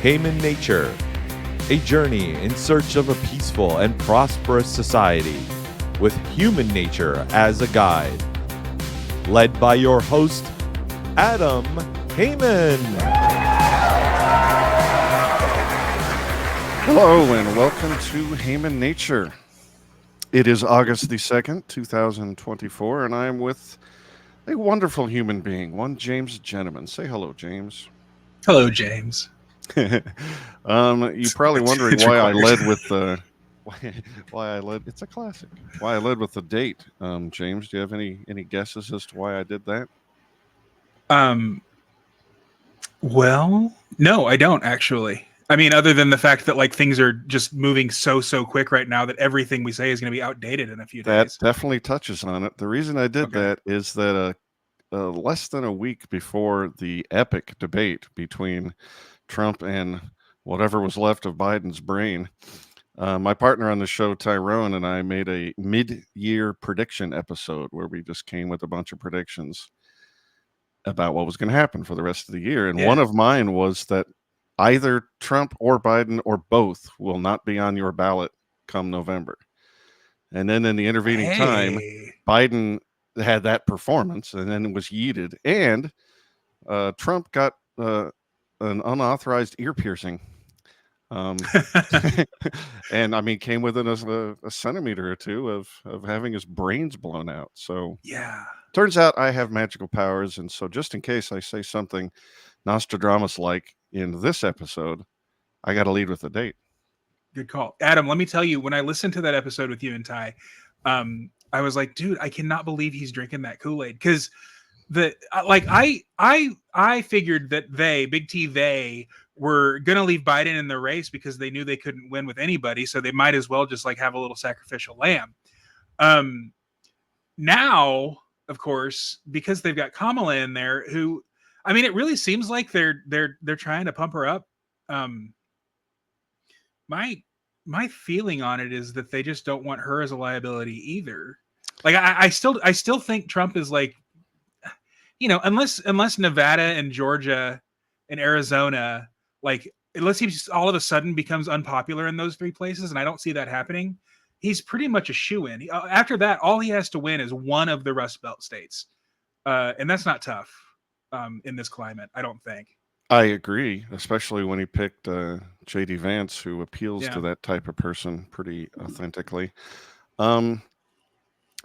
Haman Nature, a journey in search of a peaceful and prosperous society with human nature as a guide. Led by your host, Adam Haman. Hello and welcome to Haman Nature. It is August the 2nd, 2024, and I am with a wonderful human being, one James Jenneman. Say hello, James. Hello, James. You're probably wondering why I led with why I led. It's a classic. Why I led with the date. James, do you have any guesses as to why I did that? Well, no, I don't actually. I mean, other than the fact that like things are just moving so quick right now that everything we say is going to be outdated in a few days. That definitely touches on it. The reason I did that is that less than a week before the epic debate between Trump and whatever was left of Biden's brain, my partner on the show, Tyrone, and I made a mid-year prediction episode where we just came with a bunch of predictions about what was going to happen for the rest of the year. And one of mine was that either Trump or Biden or both will not be on your ballot come November. And then in the intervening time, Biden had that performance and then it was yeeted. And Trump got an unauthorized ear piercing. And I mean, came within a centimeter or two of having his brains blown out. So yeah, turns out I have magical powers. And so just in case I say something Nostradamus-like in this episode, I got to lead with the date. Good call. Adam, let me tell you, when I listened to that episode with you and Ty, I was like, dude, I cannot believe he's drinking that Kool-Aid. Because I figured that Big T, they were going to leave Biden in the race because they knew they couldn't win with anybody. So they might as well just like have a little sacrificial lamb. Now, of course, because they've got Kamala in there, who, I mean, it really seems like they're trying to pump her up. My feeling on it is that they just don't want her as a liability either. Like I still think Trump is like, you know, unless Nevada and Georgia and Arizona, like unless he just all of a sudden becomes unpopular in those three places, and I don't see that happening, he's pretty much a shoo-in. After that, all he has to win is one of the Rust Belt states, and that's not tough in this climate, I don't think. I agree, especially when he picked J.D. Vance, who appeals to that type of person pretty authentically.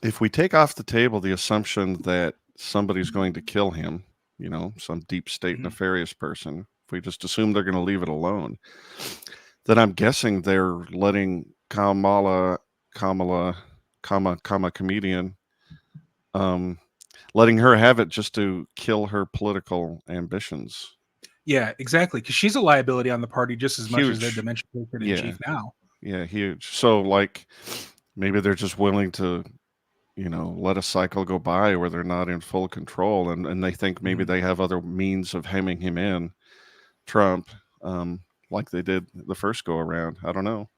If we take off the table the assumption that somebody's going to kill him, you know, some deep state nefarious person, if we just assume they're going to leave it alone, then I'm guessing they're letting Kamala comedian, letting her have it just to kill her political ambitions. Yeah, exactly. Because she's a liability on the party just as much as their dementia patient in chief now. Yeah, huge. So, like, maybe they're just willing to, you know, let a cycle go by where they're not in full control, and they think maybe they have other means of hemming him in, Trump, like they did the first go around. I don't know.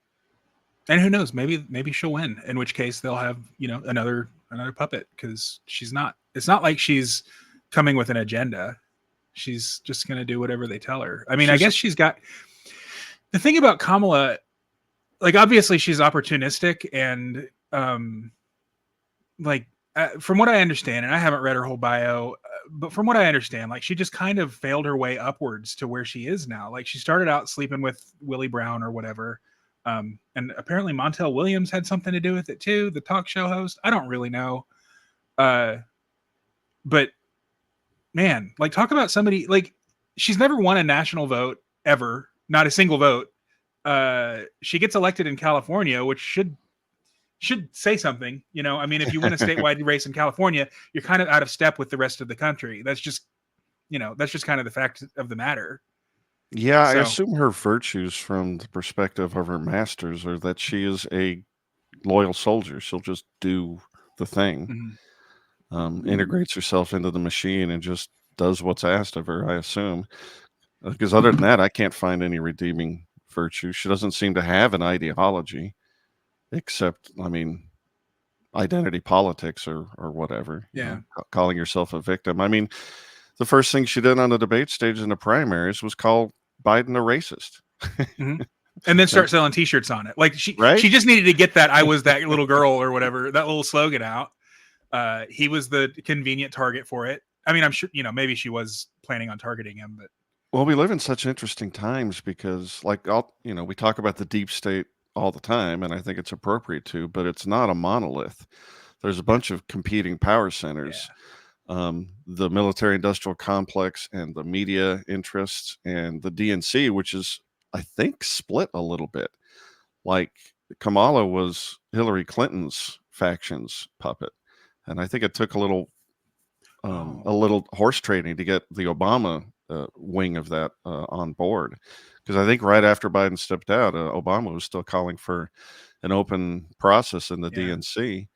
And who knows? Maybe she'll win. In which case they'll have, you know, another puppet, because she's not. It's not like she's coming with an agenda. She's just going to do whatever they tell her. I mean, I guess she's got the thing about Kamala, like, obviously she's opportunistic and, from what I understand, and I haven't read her whole bio, but from what I understand, like, she just kind of failed her way upwards to where she is now. Like, she started out sleeping with Willie Brown or whatever. And apparently Montel Williams had something to do with it too. The talk show host. I don't really know. But man, like, talk about somebody, like, she's never won a national vote ever, not a single vote. She gets elected in California, which should say something, you know. I mean, if you win a statewide race in California, you're kind of out of step with the rest of the country. That's just, you know, that's just kind of the fact of the matter. Yeah, I assume her virtues from the perspective of her masters are that she is a loyal soldier. She'll just do the thing. Integrates herself into the machine and just does what's asked of her, I assume. Because other than that, I can't find any redeeming virtue. She doesn't seem to have an ideology, except, I mean, identity politics or whatever. Yeah. You know, calling yourself a victim. I mean, the first thing she did on the debate stage in the primaries was call Biden a racist. Mm-hmm. And then start selling T-shirts on it. Like she just needed to get that "I was that little girl" or whatever, that little slogan out. He was the convenient target for it. I mean, I'm sure, maybe she was planning on targeting him, but. Well, we live in such interesting times because, like, we talk about the deep state all the time, and I think it's appropriate to, but it's not a monolith. There's a bunch of competing power centers. The military-industrial complex and the media interests and the DNC, which is, I think, split a little bit. Like, Kamala was Hillary Clinton's faction's puppet, and I think it took a little horse trading to get the Obama wing of that on board, because I think right after Biden stepped out, Obama was still calling for an open process in the DNC.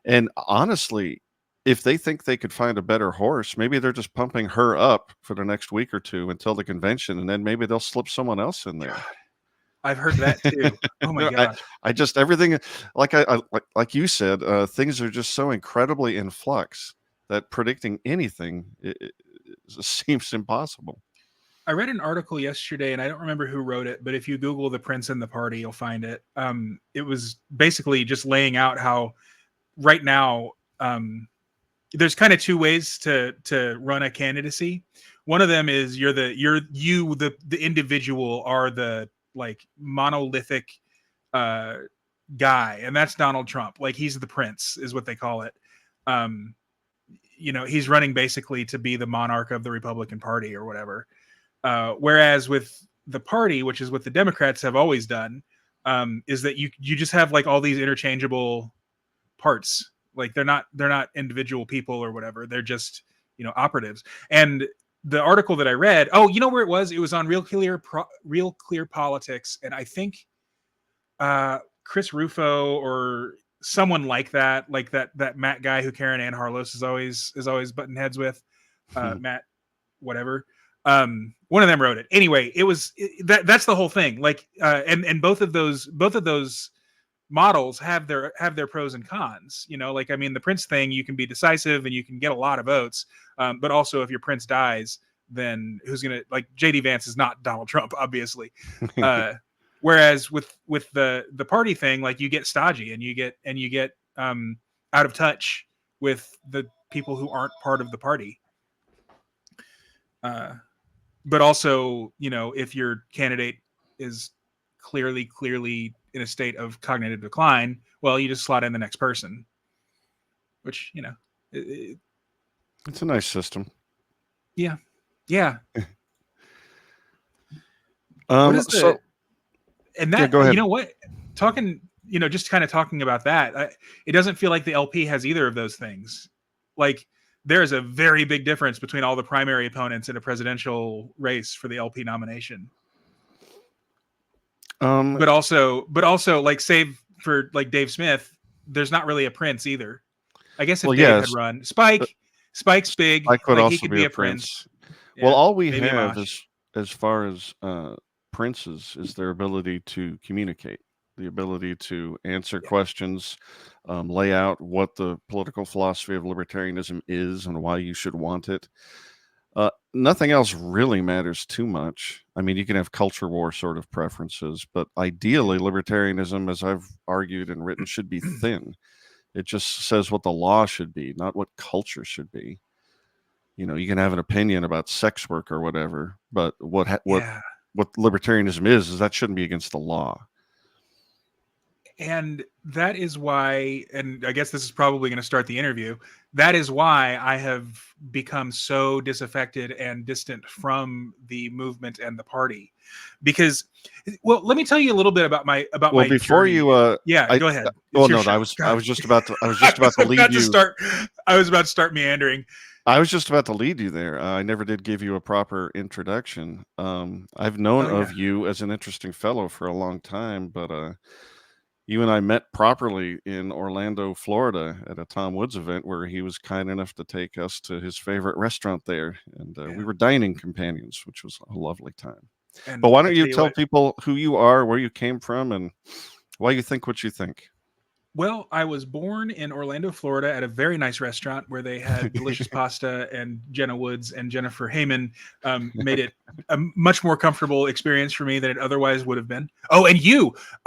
And honestly, if they think they could find a better horse, maybe they're just pumping her up for the next week or two until the convention, and then maybe they'll slip someone else in there. God, I've heard that too. Oh my gosh! I just everything like you said, things are just so incredibly in flux that predicting anything it seems impossible. I read an article yesterday, and I don't remember who wrote it, but if you Google "the Prince and the Party," you'll find it. It was basically just laying out how right now there's kind of two ways to run a candidacy. One of them is the individual are the like monolithic guy, and that's Donald Trump. Like, he's the prince is what they call it. He's running basically to be the monarch of the Republican Party or whatever. Whereas with the party, which is what the Democrats have always done, is that you just have like all these interchangeable parts. Like they're not individual people or whatever. They're just, operatives. And the article that I read, you know where it was? It was on Real Clear Politics. And I think Chris Rufo or someone like that Matt guy who Karen Ann Harlos is always butting heads with, Matt, whatever. One of them wrote it. Anyway, that's the whole thing. Like, and both of those models have their pros and cons. Like, I mean, the Prince thing, you can be decisive and you can get a lot of votes, but also if your Prince dies, then who's gonna, like, JD Vance is not Donald Trump, obviously. Whereas with the party thing, like, you get stodgy and you get out of touch with the people who aren't part of the party. But also, if your candidate is clearly in a state of cognitive decline, well, you just slot in the next person, which, it's a nice system. Yeah. Go ahead. You know what, just kind of talking about that, it doesn't feel like the LP has either of those things. Like, there's a very big difference between all the primary opponents in a presidential race for the LP nomination. But also, like, save for like Dave Smith, there's not really a Prince either. I guess if Dave had run, Spike's big. Spike could like, also he could be a Prince. Yeah, well, all we have as far as princes is their ability to communicate, the ability to answer questions, lay out what the political philosophy of libertarianism is and why you should want it. Nothing else really matters too much. I mean, you can have culture war sort of preferences, but ideally libertarianism, as I've argued and written, should be thin. It just says what the law should be, not what culture should be. You can have an opinion about sex work or whatever, but what libertarianism is that shouldn't be against the law. And that is why, and I guess this is probably going to start the interview, that is why I have become so disaffected and distant from the movement and the party. Because, well, let me tell you a little bit about my before journey. You go ahead. I was just about to lead you. I was about to start meandering. I was just about to lead you there. I never did give you a proper introduction. I've known of you as an interesting fellow for a long time, but you and I met properly in Orlando, Florida at a Tom Woods event where he was kind enough to take us to his favorite restaurant there. And we were dining companions, which was a lovely time. But why don't you tell people who you are, where you came from, and why you think what you think? Well, I was born in Orlando, Florida, at a very nice restaurant where they had delicious pasta, and Jenna Woods and Jennifer Haman made it a much more comfortable experience for me than it otherwise would have been. Oh, and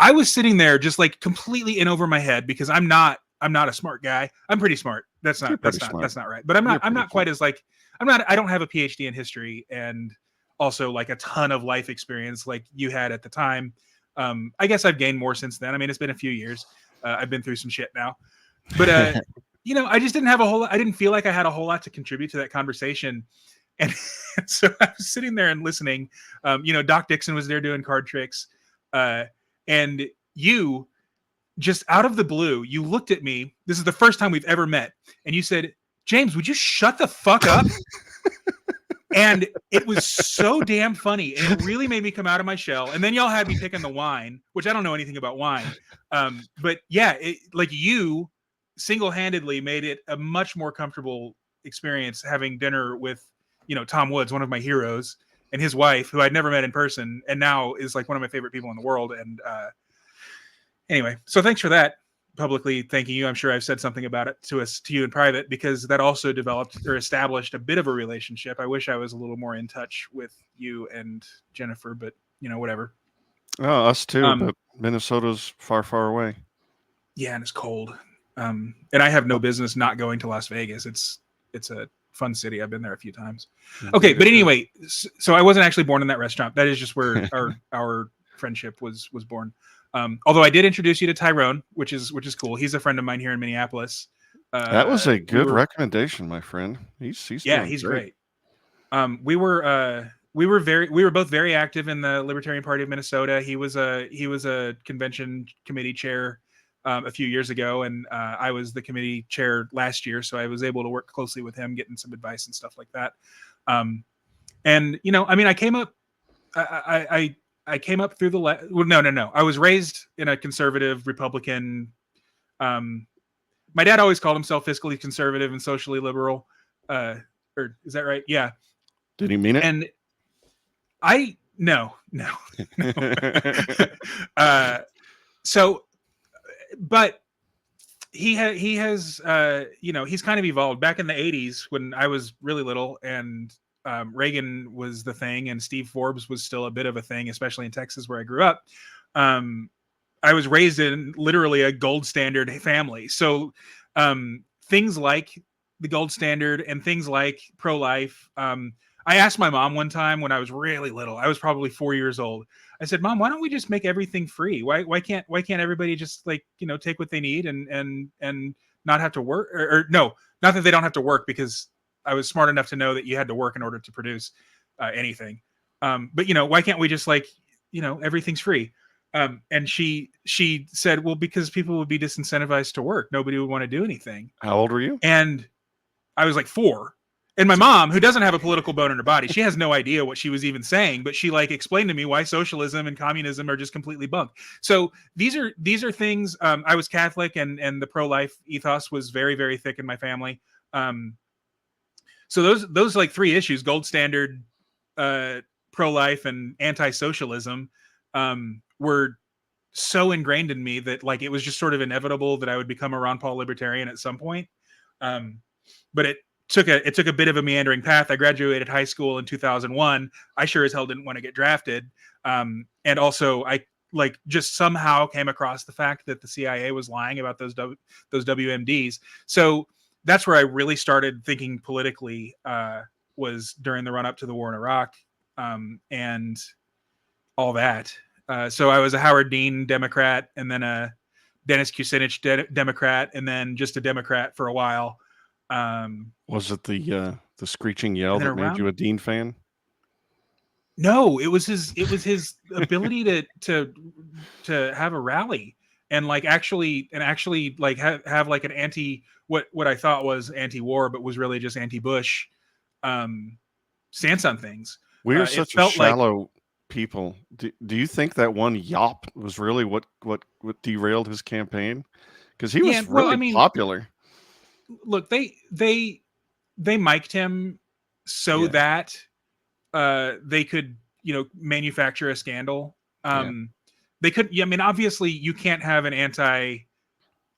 I was sitting there just like completely in over my head because I'm not a smart guy. I'm pretty smart. That's not right. But I'm not quite as like I don't have a PhD in history and also like a ton of life experience like you had at the time. I guess I've gained more since then. I mean, it's been a few years. I've been through some shit now, but I just didn't have I didn't feel like I had a whole lot to contribute to that conversation. And so I was sitting there and listening. Doc Dixon was there doing card tricks. And you just out of the blue, you looked at me. This is the first time we've ever met. And you said, James, would you shut the fuck up? And it was so damn funny. And it really made me come out of my shell. And then y'all had me picking the wine, which I don't know anything about wine. But yeah, you single-handedly made it a much more comfortable experience having dinner with, Tom Woods, one of my heroes, and his wife, who I'd never met in person, and now is like one of my favorite people in the world. And anyway, so thanks for that. Publicly thanking you. I'm sure I've said something about it to you in private, because that also developed or established a bit of a relationship. I wish I was a little more in touch with you and Jennifer, but whatever. Oh, us too, but Minnesota's far, far away. Yeah, and it's cold. And I have no business not going to Las Vegas. It's a fun city. I've been there a few times. Okay, but anyway, so I wasn't actually born in that restaurant. That is just where our friendship was born. Although I did introduce you to Tyrone, which is cool. He's a friend of mine here in Minneapolis. That was a good recommendation, my friend. He's great. We were both very active in the Libertarian Party of Minnesota. He was a convention committee chair a few years ago, and I was the committee chair last year, so I was able to work closely with him, getting some advice and stuff like that. And I came up. I came up through no. I was raised in a conservative Republican. My dad always called himself fiscally conservative and socially liberal. Or is that right? Yeah. Did he mean it? And no. But he has he's kind of evolved. Back in the 80s when I was really little and Reagan was the thing and Steve Forbes was still a bit of a thing, especially in Texas where I grew up. I was raised in literally a gold standard family. So things like the gold standard and things like pro-life. I asked my mom one time when I was really little, I was probably 4 years old. I said, Mom, why don't we just make everything free? Why can't everybody just take what they need and not have to work or no, not that they don't have to work, because I was smart enough to know that you had to work in order to produce anything. But why can't we just everything's free? And she said, well, because people would be disincentivized to work. Nobody would want to do anything. How old were you? And I was like 4. And my mom, who doesn't have a political bone in her body, she has no idea what she was even saying, but she explained to me why socialism and communism are just completely bunk. So these are things. I was Catholic, and the pro-life ethos was very, very thick in my family. So those 3 issues: gold standard, pro-life, and anti-socialism, were so ingrained in me that it was just sort of inevitable that I would become a Ron Paul libertarian at some point. But it took a bit of a meandering path. I graduated high school in 2001. I sure as hell didn't want to get drafted. And also I just somehow came across the fact that the CIA was lying about those WMDs. So that's where I really started thinking politically, was during the run up to the war in Iraq, and all that. So I was a Howard Dean Democrat, and then a Dennis Kucinich Democrat, and then just a Democrat for a while. Was it the screeching yell that made you a Dean fan? No, it was his ability to have a rally and actually have an anti what I thought was anti-war, but was really just anti-Bush stance on things. We are such a shallow people. Do you think that one yop was really what derailed his campaign? Because he was really popular. Look, they mic'd him so that they could manufacture a scandal. They couldn't. Obviously you can't have an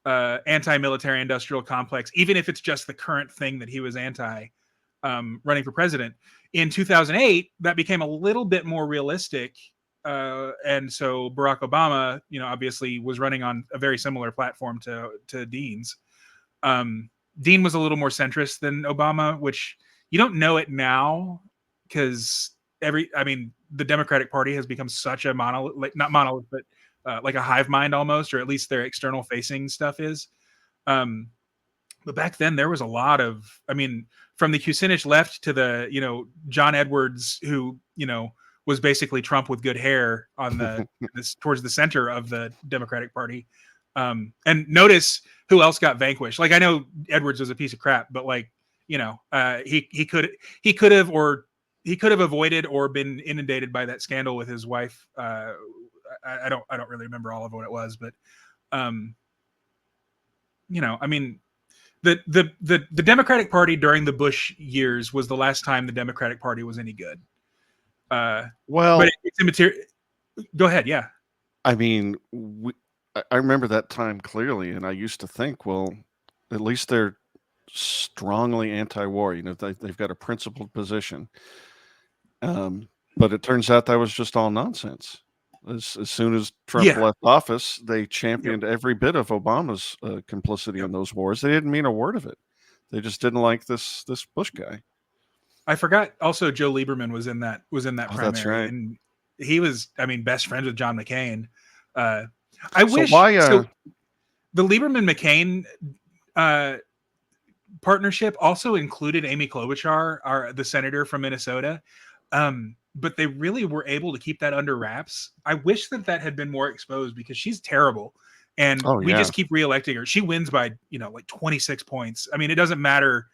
anti-military industrial complex, even if it's just the current thing that he was anti, running for president. In 2008, that became a little bit more realistic. And so Barack Obama, obviously was running on a very similar platform to Dean's. Dean was a little more centrist than Obama, which you don't know it now because the Democratic Party has become such a monolith, like not monolith, but like a hive mind almost, or at least their external facing stuff is. But back then there was a lot of, from the Kucinich left to the, John Edwards, who, was basically Trump with good hair on towards the center of the Democratic Party. And notice who else got vanquished. Like, I know Edwards was a piece of crap, but like, he could have avoided or been inundated by that scandal with his wife. I don't really remember all of what it was, but the Democratic Party during the Bush years was the last time the Democratic Party was any good. But it's immaterial. Go ahead. Yeah. I remember that time clearly, and I used to think, well, at least they're strongly anti-war. They've got a principled position. But it turns out that was just all nonsense. As soon as Trump left office, they championed every bit of Obama's complicity in those wars. They didn't mean a word of it. They just didn't like this Bush guy. I forgot. Also, Joe Lieberman was in that primary. That's right. And he was, best friends with John McCain. The Lieberman McCain partnership also included Amy Klobuchar, the senator from Minnesota. But they really were able to keep that under wraps. I wish that had been more exposed because she's terrible. And we just keep reelecting her. She wins by, like 26 points. It doesn't matter.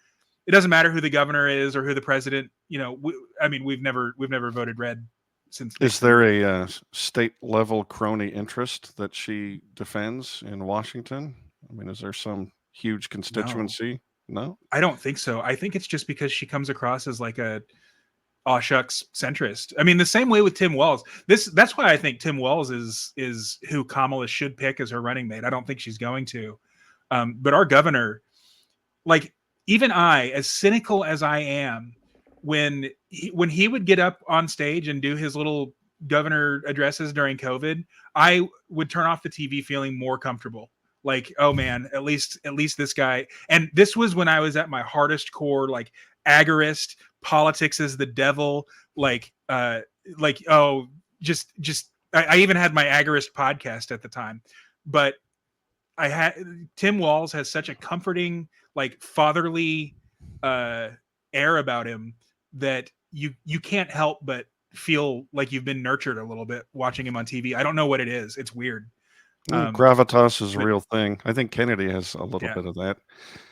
It doesn't matter who the governor is or who the president, we've never voted red since. Is there a state level crony interest that she defends in Washington? Is there some huge constituency? No, I don't think so. I think it's just because she comes across as like a aw shucks centrist. The same way with Tim Walz. That's why I think Tim Walz is who Kamala should pick as her running mate. I don't think she's going to. But our governor, like, even I, as cynical as I am, when he would get up on stage and do his little governor addresses during COVID, I would turn off the TV feeling more comfortable. Like, oh man, at least this guy. And this was when I was at my hardest core, like agorist, politics is the devil. I even had my agorist podcast at the time, but Tim Walz has such a comforting, like fatherly air about him that you can't help but feel like you've been nurtured a little bit watching him on TV. I don't know what it is. It's weird. Gravitas is a real thing. I think Kennedy has a little bit of that.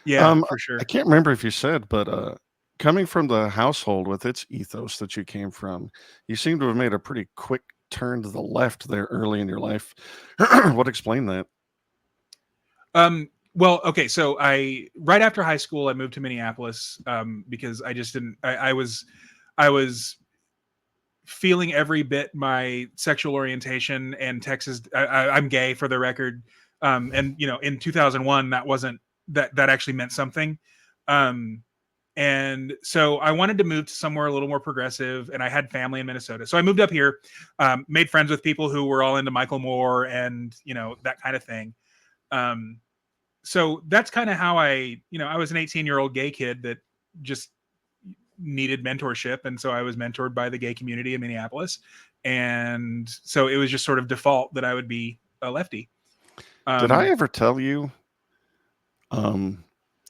Yeah, for sure. I can't remember if you said, but coming from the household with its ethos that you came from, you seem to have made a pretty quick turn to the left there early in your life. What explained that? Well, okay, so right after high school, I moved to Minneapolis because I just didn't. I was feeling every bit my sexual orientation and Texas. I'm gay, for the record, and in 2001, that actually meant something. And so I wanted to move to somewhere a little more progressive, and I had family in Minnesota. So I moved up here, made friends with people who were all into Michael Moore and, that kind of thing. So that's kind of how I was an 18-year-old gay kid that just needed mentorship. And so I was mentored by the gay community in Minneapolis. And so it was just sort of default that I would be a lefty. Did I ever tell you,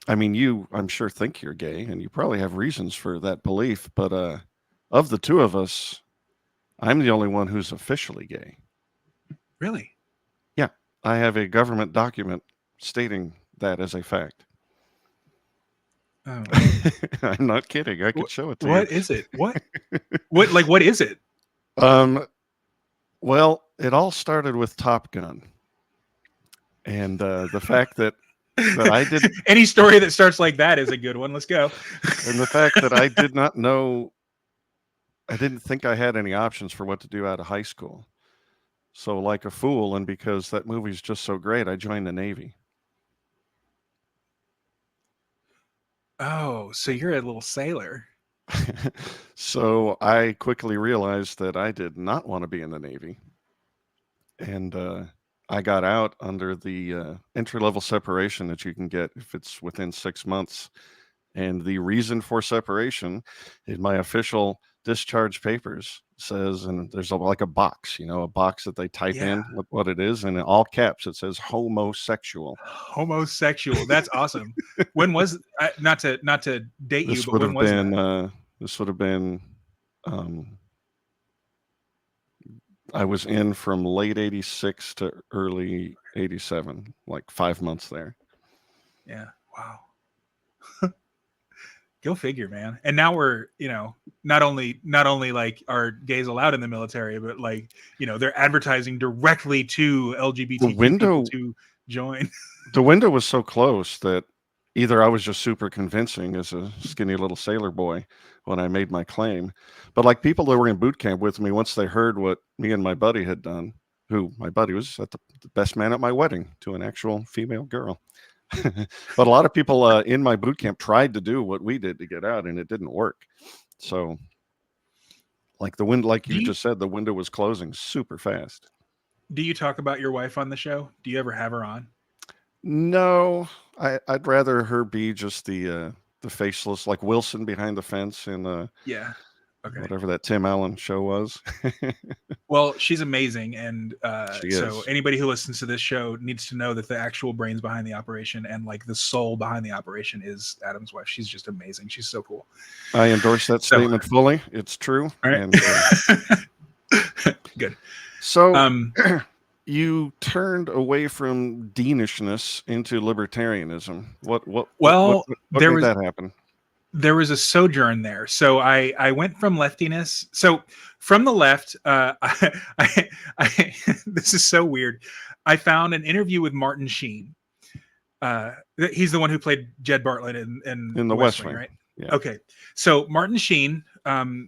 you, I'm sure, think you're gay, and you probably have reasons for that belief, but of the two of us, I'm the only one who's officially gay. Really? Yeah. I have a government document stating that as a fact. Oh. I'm not kidding. I could show it to you. What is it? What is it? Well, it all started with Top Gun. And the fact that I did any story that starts like that is a good one. Let's go. And the fact that I did not know, I didn't think I had any options for what to do out of high school. So like a fool, and because that movie's just so great, I joined the Navy. Oh, so you're a little sailor. So I quickly realized that I did not want to be in the Navy. And I got out under the entry-level separation that you can get if it's within 6 months. And the reason for separation in my official discharge papers says, and there's like a box, a box that they type Yeah. in what it is, and in all caps it says homosexual. Homosexual. That's awesome. When was not to date you, This but would when have was been that? this would have been I was in from late 86 to early 87, like 5 months there. Yeah. Wow. Go figure, man. And now we're, not only like are gays allowed in the military, but like, they're advertising directly to LGBTQ people to join. The window was so close that either I was just super convincing as a skinny little sailor boy when I made my claim, but like people that were in boot camp with me, once they heard what me and my buddy had done, who my buddy was at the best man at my wedding to an actual female girl. But a lot of people in my boot camp tried to do what we did to get out, and it didn't work. So like you just said, the window was closing super fast. Do you talk about your wife on the show? Do you ever have her on? No, I'd rather her be just the faceless, like Wilson behind the fence in Yeah. Okay. whatever that Tim Allen show was. Well, she's amazing, and She so is. anybody who listens to this show needs to know that the actual brains behind the operation and like the soul behind the operation is Adam's wife. She's just amazing. She's so cool. I endorse that statement fully. It's true. All right. And, good. So you turned away from deanishness into libertarianism. What made that happen? There was a sojourn there. So I went from leftiness. So from the left, this is so weird. I found an interview with Martin Sheen. He's the one who played Jed Bartlett in the West Wing, right? Yeah. Okay. So Martin Sheen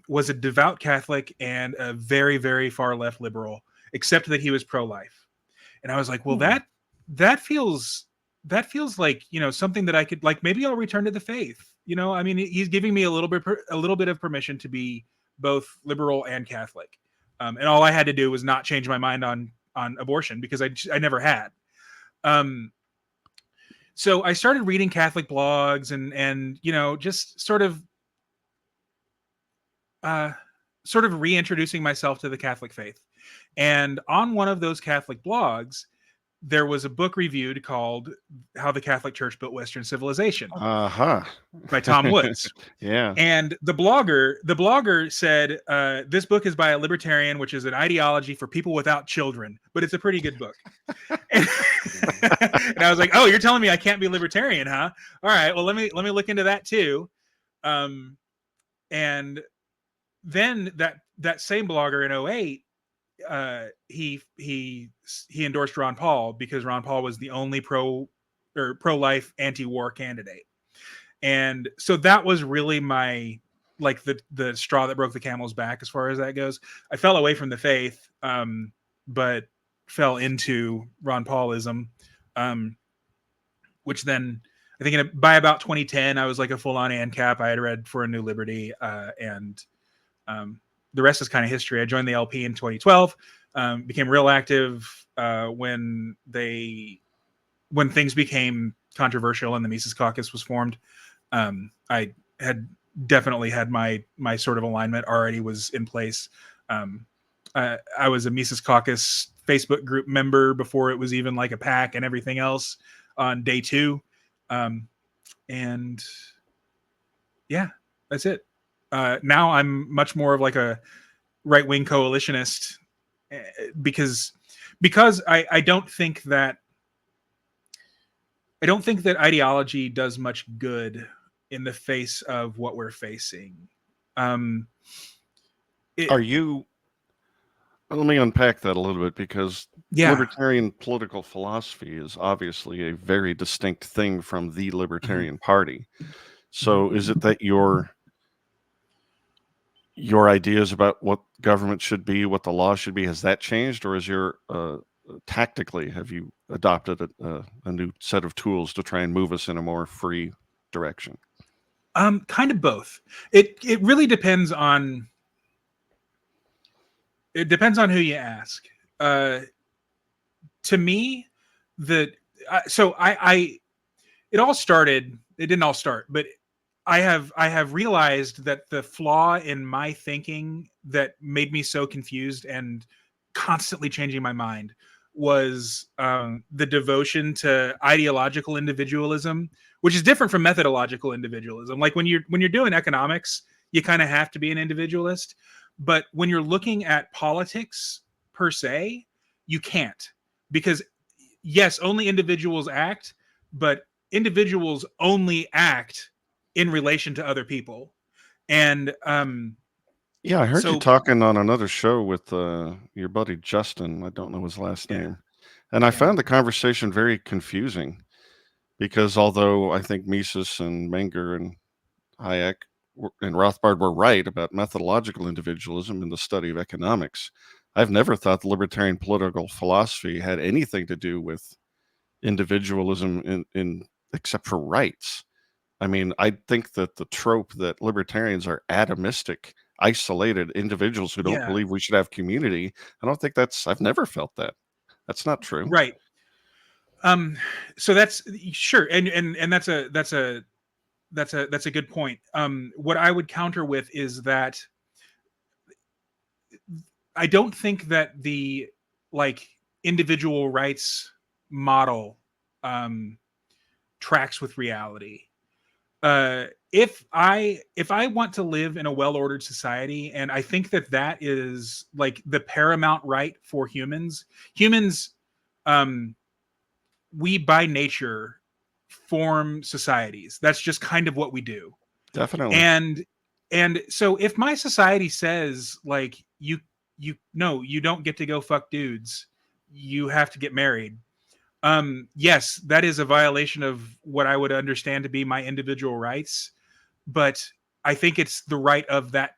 was a devout Catholic and a very, very far left liberal, except that he was pro-life. And I was like, well, that feels like, something that I could like, maybe I'll return to the faith. I mean, he's giving me a little bit of permission to be both liberal and Catholic. And all I had to do was not change my mind on abortion because I never had. So I started reading Catholic blogs and just sort of reintroducing myself to the Catholic faith. And on one of those Catholic blogs, there was a book reviewed called How the Catholic Church Built Western Civilization by Tom Woods. Yeah. And the blogger said, this book is by a libertarian, which is an ideology for people without children, but it's a pretty good book. And I was like, oh, you're telling me I can't be libertarian, huh? All right, well, let me look into that too. And then that same blogger in 2008, he endorsed Ron Paul because Ron Paul was the only pro-life anti-war candidate. And so that was really my like the straw that broke the camel's back as far as that goes. I fell away from the faith, but fell into Ron Paulism, which then I think by about 2010 I was like a full-on ANCAP. I had read For a New Liberty, and the rest is kind of history. I joined the LP in 2012, became real active when things became controversial and the Mises Caucus was formed. I had definitely had my sort of alignment already was in place. I was a Mises Caucus Facebook group member before it was even like a PAC and everything else on day 2. And yeah, that's it. Now I'm much more of like a right-wing coalitionist because I don't think that ideology does much good in the face of what we're facing. Let me unpack that a little bit because libertarian political philosophy is obviously a very distinct thing from the Libertarian Party. So is it that your ideas about what government should be, what the law should be, has that changed, or is your tactically have you adopted a new set of tools to try and move us in a more free direction? Kind of both. It really depends on who you ask. To me, it all started. It didn't all start, but I have realized that the flaw in my thinking that made me so confused and constantly changing my mind was the devotion to ideological individualism, which is different from methodological individualism. Like when you're doing economics, you kind of have to be an individualist, but when you're looking at politics per se, you can't, because yes, only individuals act, but individuals only act in relation to other people. And Yeah, I heard you so talking on another show with your buddy Justin. I don't know his last yeah, name. And I yeah, found the conversation very confusing because although I think Mises and Menger and Hayek and Rothbard were right about methodological individualism in the study of economics, I've never thought the libertarian political philosophy had anything to do with individualism in except for rights. I mean, I think that the trope that libertarians are atomistic, isolated individuals who don't yeah, believe we should have community, I don't think I've never felt that. That's not true. right. So that's sure, and that's a good point. What I would counter with is that I don't think that the like individual rights model tracks with reality. If I want to live in a well-ordered society, and I think that is like the paramount right for humans. Humans, we by nature form societies. That's just kind of what we do. Definitely. And so if my society says like you no, you don't get to go fuck dudes, you have to get married, yes, that is a violation of what I would understand to be my individual rights, but I think it's the right of that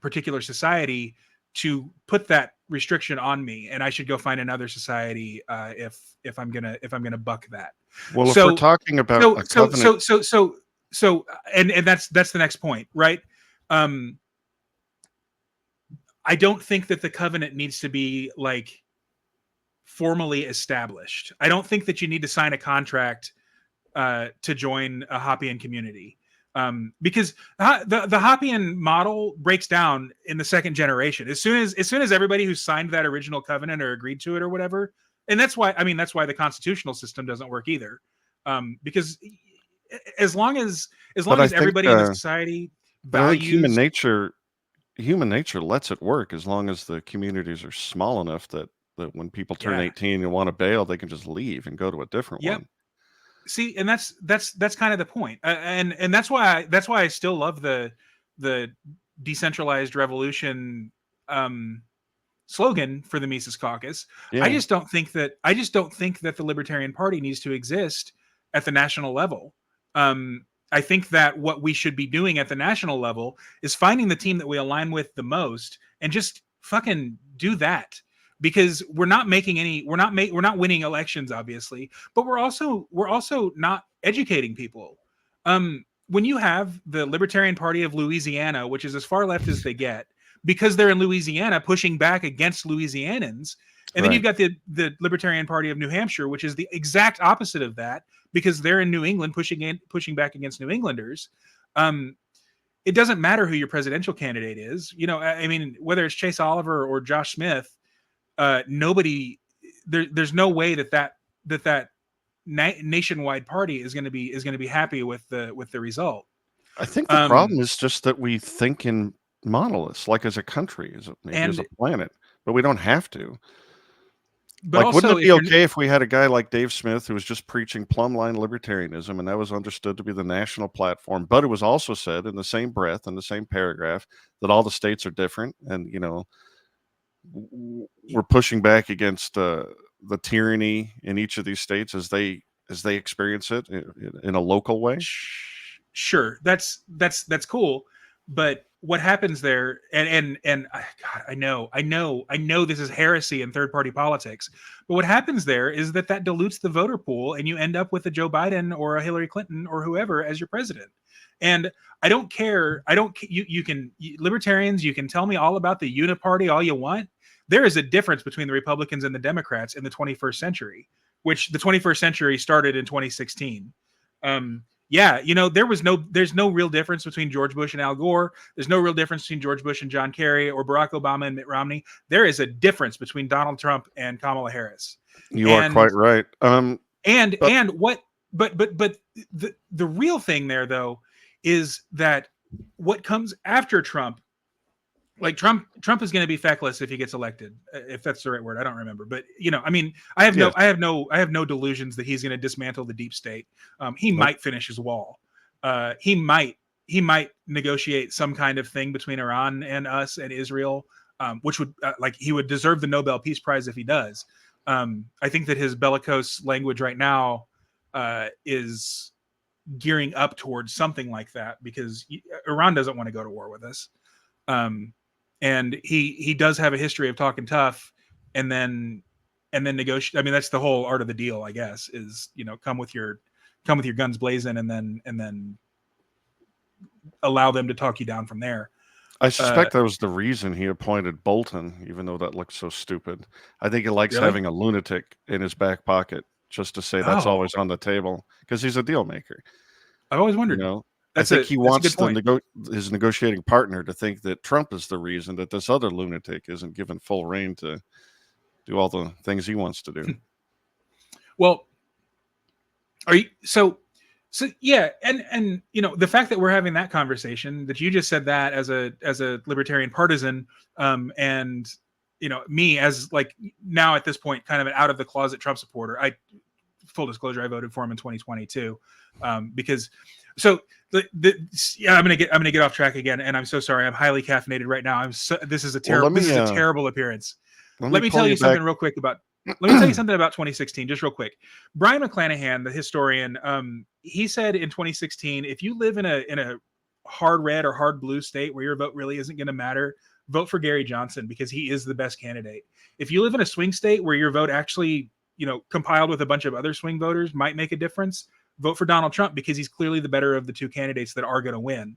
particular society to put that restriction on me, and I should go find another society if I'm gonna buck that. Well, if we're So talking about so a so covenant, so so so so and that's the next point, right? um I don't think that the covenant needs to be like formally established. I don't think that you need to sign a contract to join a Hoppian community, because the Hoppian model breaks down in the second generation. As soon as everybody who signed that original covenant or agreed to it or whatever, and that's why the constitutional system doesn't work either, because as long as but I think everybody in the society but I think values, human nature lets it work as long as the communities are small enough that when people turn yeah, 18 and want to bail, they can just leave and go to a different yep. one. See, and that's kind of the point, and that's why I still love the decentralized revolution slogan for the Mises Caucus. I Yeah, just don't think that the Libertarian Party needs to exist at the national level. I think that what we should be doing at the national level is finding the team that we align with the most and just fucking do that, because we're not winning elections, obviously, but we're also not educating people. When you have the Libertarian Party of Louisiana, which is as far left as they get, because they're in Louisiana pushing back against Louisianans, and then right. you've got the Libertarian Party of New Hampshire, which is the exact opposite of that, because they're in New England pushing back against New Englanders. It doesn't matter who your presidential candidate is. I mean, whether it's Chase Oliver or Josh Smith, nobody there's no way that nationwide party is going to be happy with the result. I think the problem is just that we think in monoliths, like as a country, maybe as And a planet, but we don't have to. but Like, wouldn't also, it be okay if we had a guy like Dave Smith who was just preaching plumbline libertarianism, and that was understood to be the national platform, but it was also said in the same breath, in the same paragraph, that all the states are different, and we're pushing back against the tyranny in each of these states as they experience it in a local way. sure, that's cool, but what happens there, and God, I know this is heresy in third party politics, but what happens there is that dilutes the voter pool, and you end up with a Joe Biden or a Hillary Clinton or whoever as your president. And I don't care. Libertarians, you can tell me all about the uniparty all you want. There is a difference between the Republicans and the Democrats in the 21st century, which the 21st century started in 2016. Yeah, there's no real difference between George Bush and Al Gore. There's no real difference between George Bush and John Kerry or Barack Obama and Mitt Romney. There is a difference between Donald Trump and Kamala Harris. You are quite right. The real thing there, though, is that what comes after Trump, like Trump is going to be feckless if he gets elected, if that's the right word. I don't remember, but I have no delusions that he's going to dismantle the deep state. He might finish his wall. He might negotiate some kind of thing between Iran and us and Israel, which would he would deserve the Nobel Peace Prize if he does. I think that his bellicose language right now is gearing up towards something like that, because Iran doesn't want to go to war with us. And he does have a history of talking tough and then negotiate. I mean, that's the whole art of the deal, I guess, is, come with your guns blazing and then allow them to talk you down from there. I suspect that was the reason he appointed Bolton, even though that looks so stupid. I think he likes having a lunatic in his back pocket just to say that's always on the table, because he's a deal maker. I've always wondered. I think he wants his negotiating partner to think that Trump is the reason that this other lunatic isn't given full reign to do all the things he wants to do. Well, are you so yeah, and the fact that we're having that conversation, that you just said that as a libertarian partisan, and me as now at this point kind of an out of the closet Trump supporter. Full disclosure, I voted for him in 2022, because I'm gonna get off track again, and I'm so sorry. I'm highly caffeinated right now. This is a terrible appearance. Let me tell you something real quick about. Let me tell you something about 2016, just real quick. Brian McClanahan, the historian, he said in 2016, if you live in a hard red or hard blue state where your vote really isn't going to matter, vote for Gary Johnson, because he is the best candidate. If you live in a swing state where your vote actually, compiled with a bunch of other swing voters might make a difference, vote for Donald Trump, because he's clearly the better of the two candidates that are going to win.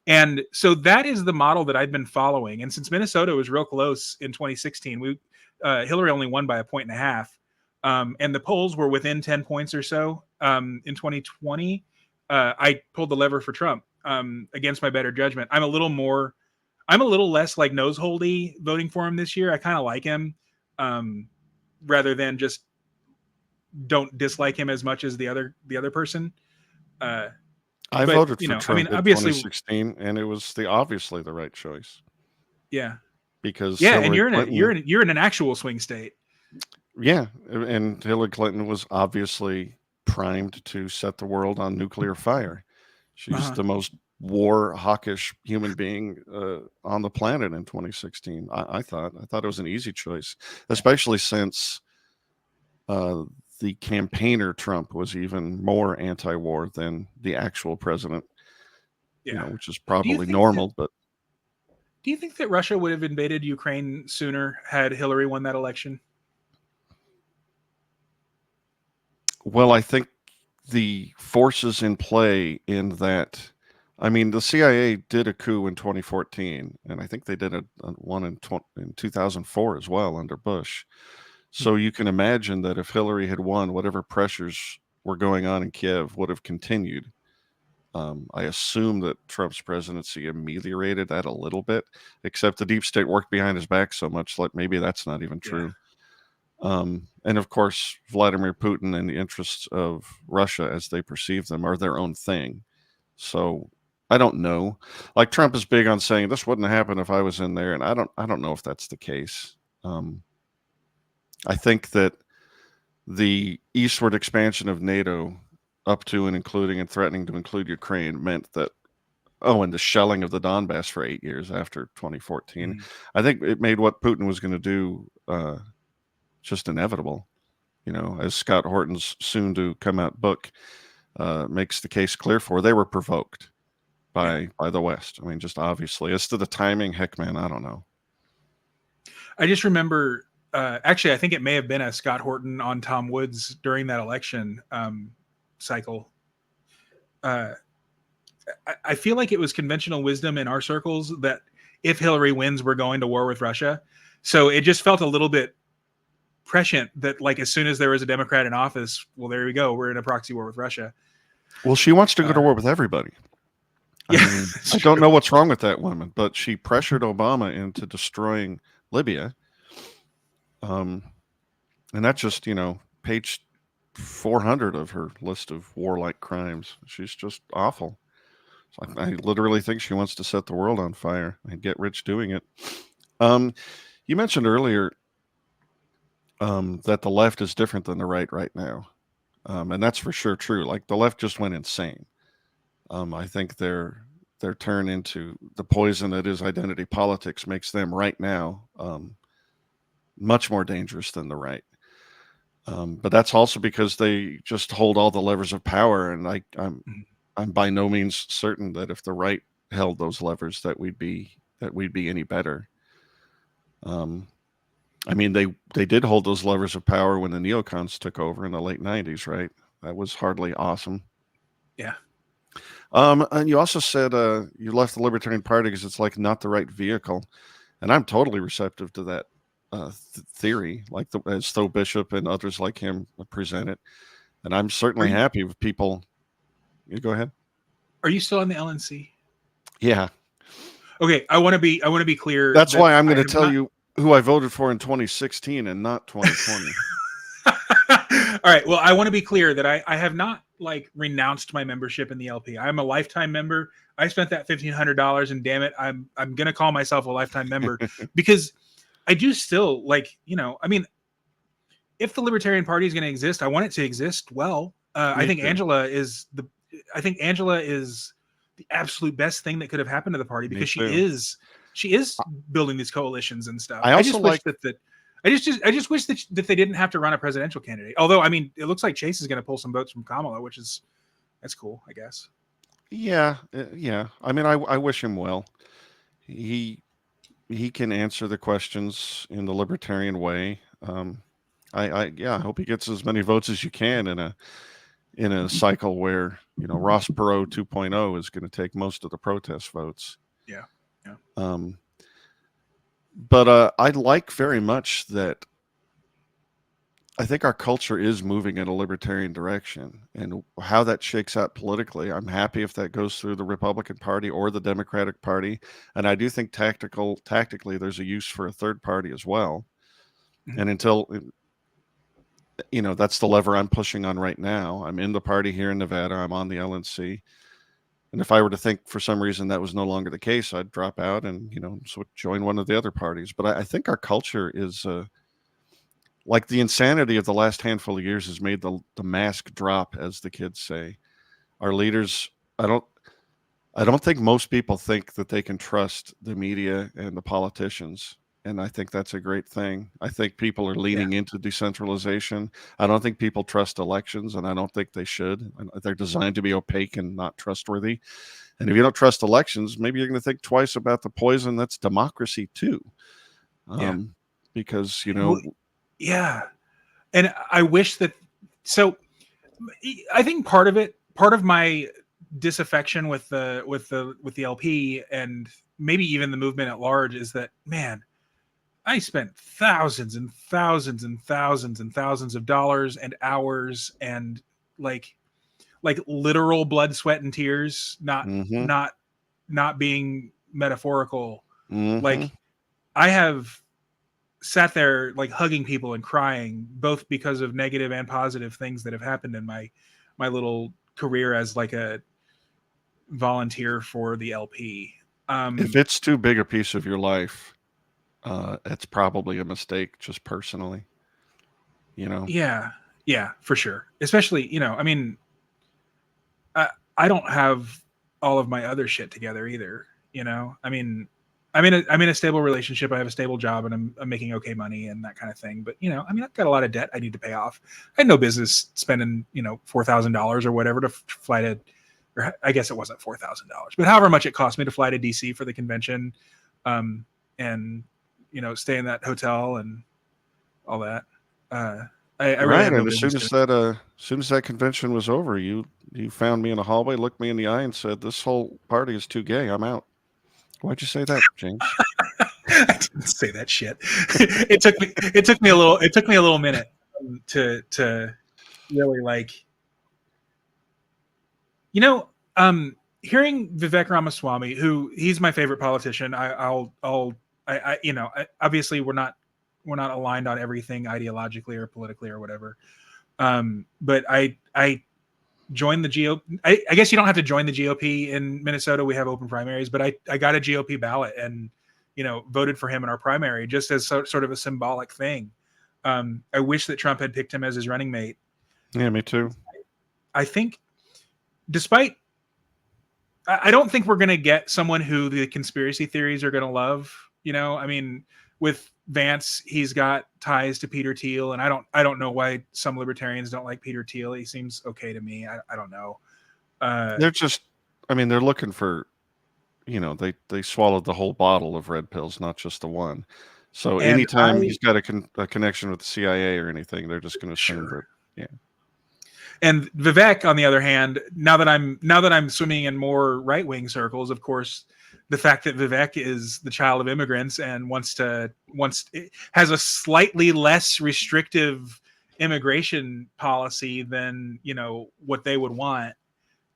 And so that is the model that I've been following. And since Minnesota was real close in 2016, Hillary only won by 1.5 points. And the polls were within 10 points or so. In 2020, I pulled the lever for Trump against my better judgment. I'm a little less nose-holdy voting for him this year. I kind of like him, rather than just don't dislike him as much as the other person. I voted for Trump in 2016, and it was obviously the right choice. Yeah, because and you're in an actual swing state. Yeah, and Hillary Clinton was obviously primed to set the world on nuclear fire. She's the most war hawkish human being on the planet in 2016. I thought it was an easy choice, especially since the campaigner Trump was even more anti-war than the actual president. Yeah, which is probably normal. But do you think that Russia would have invaded Ukraine sooner had Hillary won that election? Well, I think the forces in play in that, the CIA did a coup in 2014, and I think they did one in 2004 as well under Bush. So you can imagine that if Hillary had won, whatever pressures were going on in Kiev would have continued. I assume that Trump's presidency ameliorated that a little bit, except the deep state worked behind his back so much, maybe that's not even true. And of course, Vladimir Putin and the interests of Russia as they perceive them are their own thing. So I don't know. Trump is big on saying this wouldn't happen if I was in there, and I don't know if that's the case. I think that the eastward expansion of NATO up to and including and threatening to include Ukraine meant that, and the shelling of the Donbass for 8 years after 2014. I think it made what Putin was going to do just inevitable. As Scott Horton's soon to come out book makes the case clear for, they were provoked. by the West. I mean, just obviously. As to the timing, heck, man, I don't know. I just remember, actually, I think it may have been a Scott Horton on Tom Woods during that election cycle. I feel like it was conventional wisdom in our circles that if Hillary wins, we're going to war with Russia. So it just felt a little bit prescient that, like, as soon as there was a Democrat in office, well, there we go. We're in a proxy war with Russia. Well, she wants to go to war with everybody. I mean, I don't know what's wrong with that woman, but she pressured Obama into destroying Libya. And that's just, page 400 of her list of warlike crimes. She's just awful. I literally think she wants to set the world on fire and get rich doing it. You mentioned earlier that the left is different than the right now. And that's for sure true. Like, the left just went insane. I think their turn into the poison that is identity politics makes them right now much more dangerous than the right. But that's also because they just hold all the levers of power, and I'm by no means certain that if the right held those levers that we'd be any better. I mean, they did hold those levers of power when the neocons took over in the late 90s, right? That was hardly awesome. Yeah. And you also said you left the Libertarian Party because it's like not the right vehicle, and I'm totally receptive to that theory, like as Tho Bishop and others like him present it, and I'm certainly happy with people. You go ahead. Are you still on the LNC? Yeah. Okay, I want to be clear. That's why I'm going to tell you who I voted for in 2016 and not 2020. All right. Well, I want to be clear that I have not renounced my membership in the LP. I'm a lifetime member. I spent that $1,500, and damn it, I'm going to call myself a lifetime member because I do still I mean, if the Libertarian Party is going to exist, I want it to exist well. I think Angela is the absolute best thing that could have happened to the party because she is building these coalitions and stuff. I just wish that they didn't have to run a presidential candidate. Although, I mean, it looks like Chase is going to pull some votes from Kamala, that's cool, I guess. Yeah. I mean, I wish him well. He can answer the questions in the libertarian way. I hope he gets as many votes as you can in a cycle where Ross Perot 2.0 is going to take most of the protest votes. Yeah. But I like very much that I think our culture is moving in a libertarian direction, and how that shakes out politically, I'm happy if that goes through the Republican Party or the Democratic Party. And I do think tactically there's a use for a third party as well. Mm-hmm. And until, that's the lever I'm pushing on right now. I'm in the party here in Nevada. I'm on the LNC. And if I were to think for some reason that was no longer the case, I'd drop out and, join one of the other parties. But I think our culture is like the insanity of the last handful of years has made the mask drop, as the kids say. Our leaders, I don't think most people think that they can trust the media and the politicians. And I think that's a great thing. I think people are leaning into decentralization. I don't think people trust elections, and I don't think they should. They're designed to be opaque and not trustworthy. And if you don't trust elections, maybe you're going to think twice about the poison that's democracy too. Because, Yeah. And I wish that, so I think part of my disaffection with the LP and maybe even the movement at large is that, man, I spent thousands and thousands and thousands and thousands of dollars and hours and like literal blood, sweat, and tears, not being metaphorical. Mm-hmm. Like, I have sat there hugging people and crying, both because of negative and positive things that have happened in my little career as a volunteer for the LP. If it's too big a piece of your life, it's probably a mistake, just personally, Yeah, for sure. Especially, I mean, I don't have all of my other shit together either. I mean, I'm in a stable relationship. I have a stable job, and I'm making okay money and that kind of thing. But I mean, I've got a lot of debt I need to pay off. I had no business spending $4,000 or whatever to fly to or I guess it wasn't $4,000, but however much it cost me to fly to DC for the convention, and stay in that hotel and all that. I really have no And as soon business as that convention was over, you found me in the hallway, looked me in the eye, and said, "This whole party is too gay. I'm out." Why'd you say that, James? I didn't say that shit. It took me a little minute to really like, hearing Vivek Ramaswamy, who he's my favorite politician. Obviously we're not aligned on everything ideologically or politically or whatever. But I joined the GOP. I guess you don't have to join the GOP in Minnesota. We have open primaries, but I got a GOP ballot and voted for him in our primary just as sort of a symbolic thing. I wish that Trump had picked him as his running mate. Yeah, me too. I think, despite, I don't think we're going to get someone who the conspiracy theories are going to love. I mean, with Vance, he's got ties to Peter Thiel, and I don't know why some libertarians don't like Peter Thiel. He seems okay to me. I don't know. They're just, they're looking for, they swallowed the whole bottle of red pills, not just the one. So anytime he's got a connection with the CIA or anything, they're just going to assume that, yeah. And Vivek, on the other hand, now that I'm swimming in more right-wing circles, of course, the fact that Vivek is the child of immigrants and has a slightly less restrictive immigration policy than what they would want,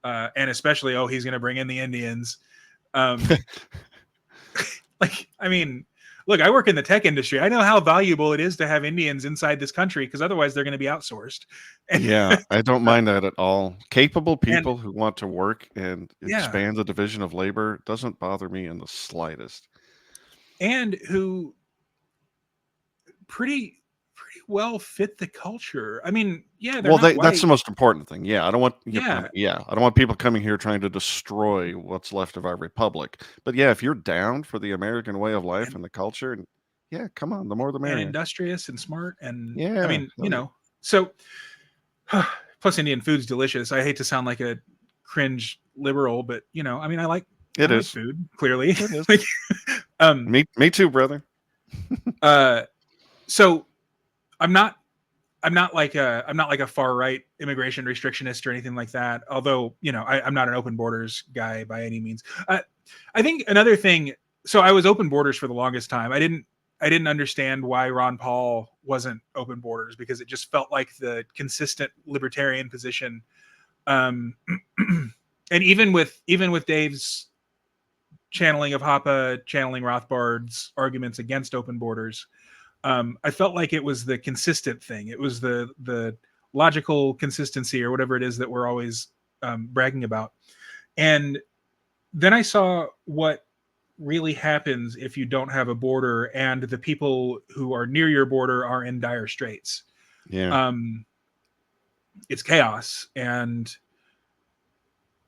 and especially he's going to bring in the Indians. Look, I work in the tech industry. I know how valuable it is to have Indians inside this country, because otherwise they're going to be outsourced. Yeah, I don't mind that at all. Capable people who want to work and expand the division of labor doesn't bother me in the slightest. And who pretty well fit the culture. I mean, that's the most important thing. Yeah, I don't want I don't want people coming here trying to destroy what's left of our republic. But yeah, if you're down for the American way of life and the culture, and come on, the more the merrier. And industrious and smart, and so plus Indian food's delicious. I hate to sound like a cringe liberal, but I like food, clearly. It is. Me too, brother. So I'm not like a far right immigration restrictionist or anything like that. Although I'm not an open borders guy by any means. I think another thing. So I was open borders for the longest time. I didn't understand why Ron Paul wasn't open borders, because it just felt like the consistent libertarian position. And even with Dave's channeling of Hoppe, channeling Rothbard's arguments against open borders, I felt like it was the consistent thing. It was the logical consistency, or whatever it is that we're always bragging about. And then I saw what really happens if you don't have a border and the people who are near your border are in dire straits. Yeah. It's chaos. And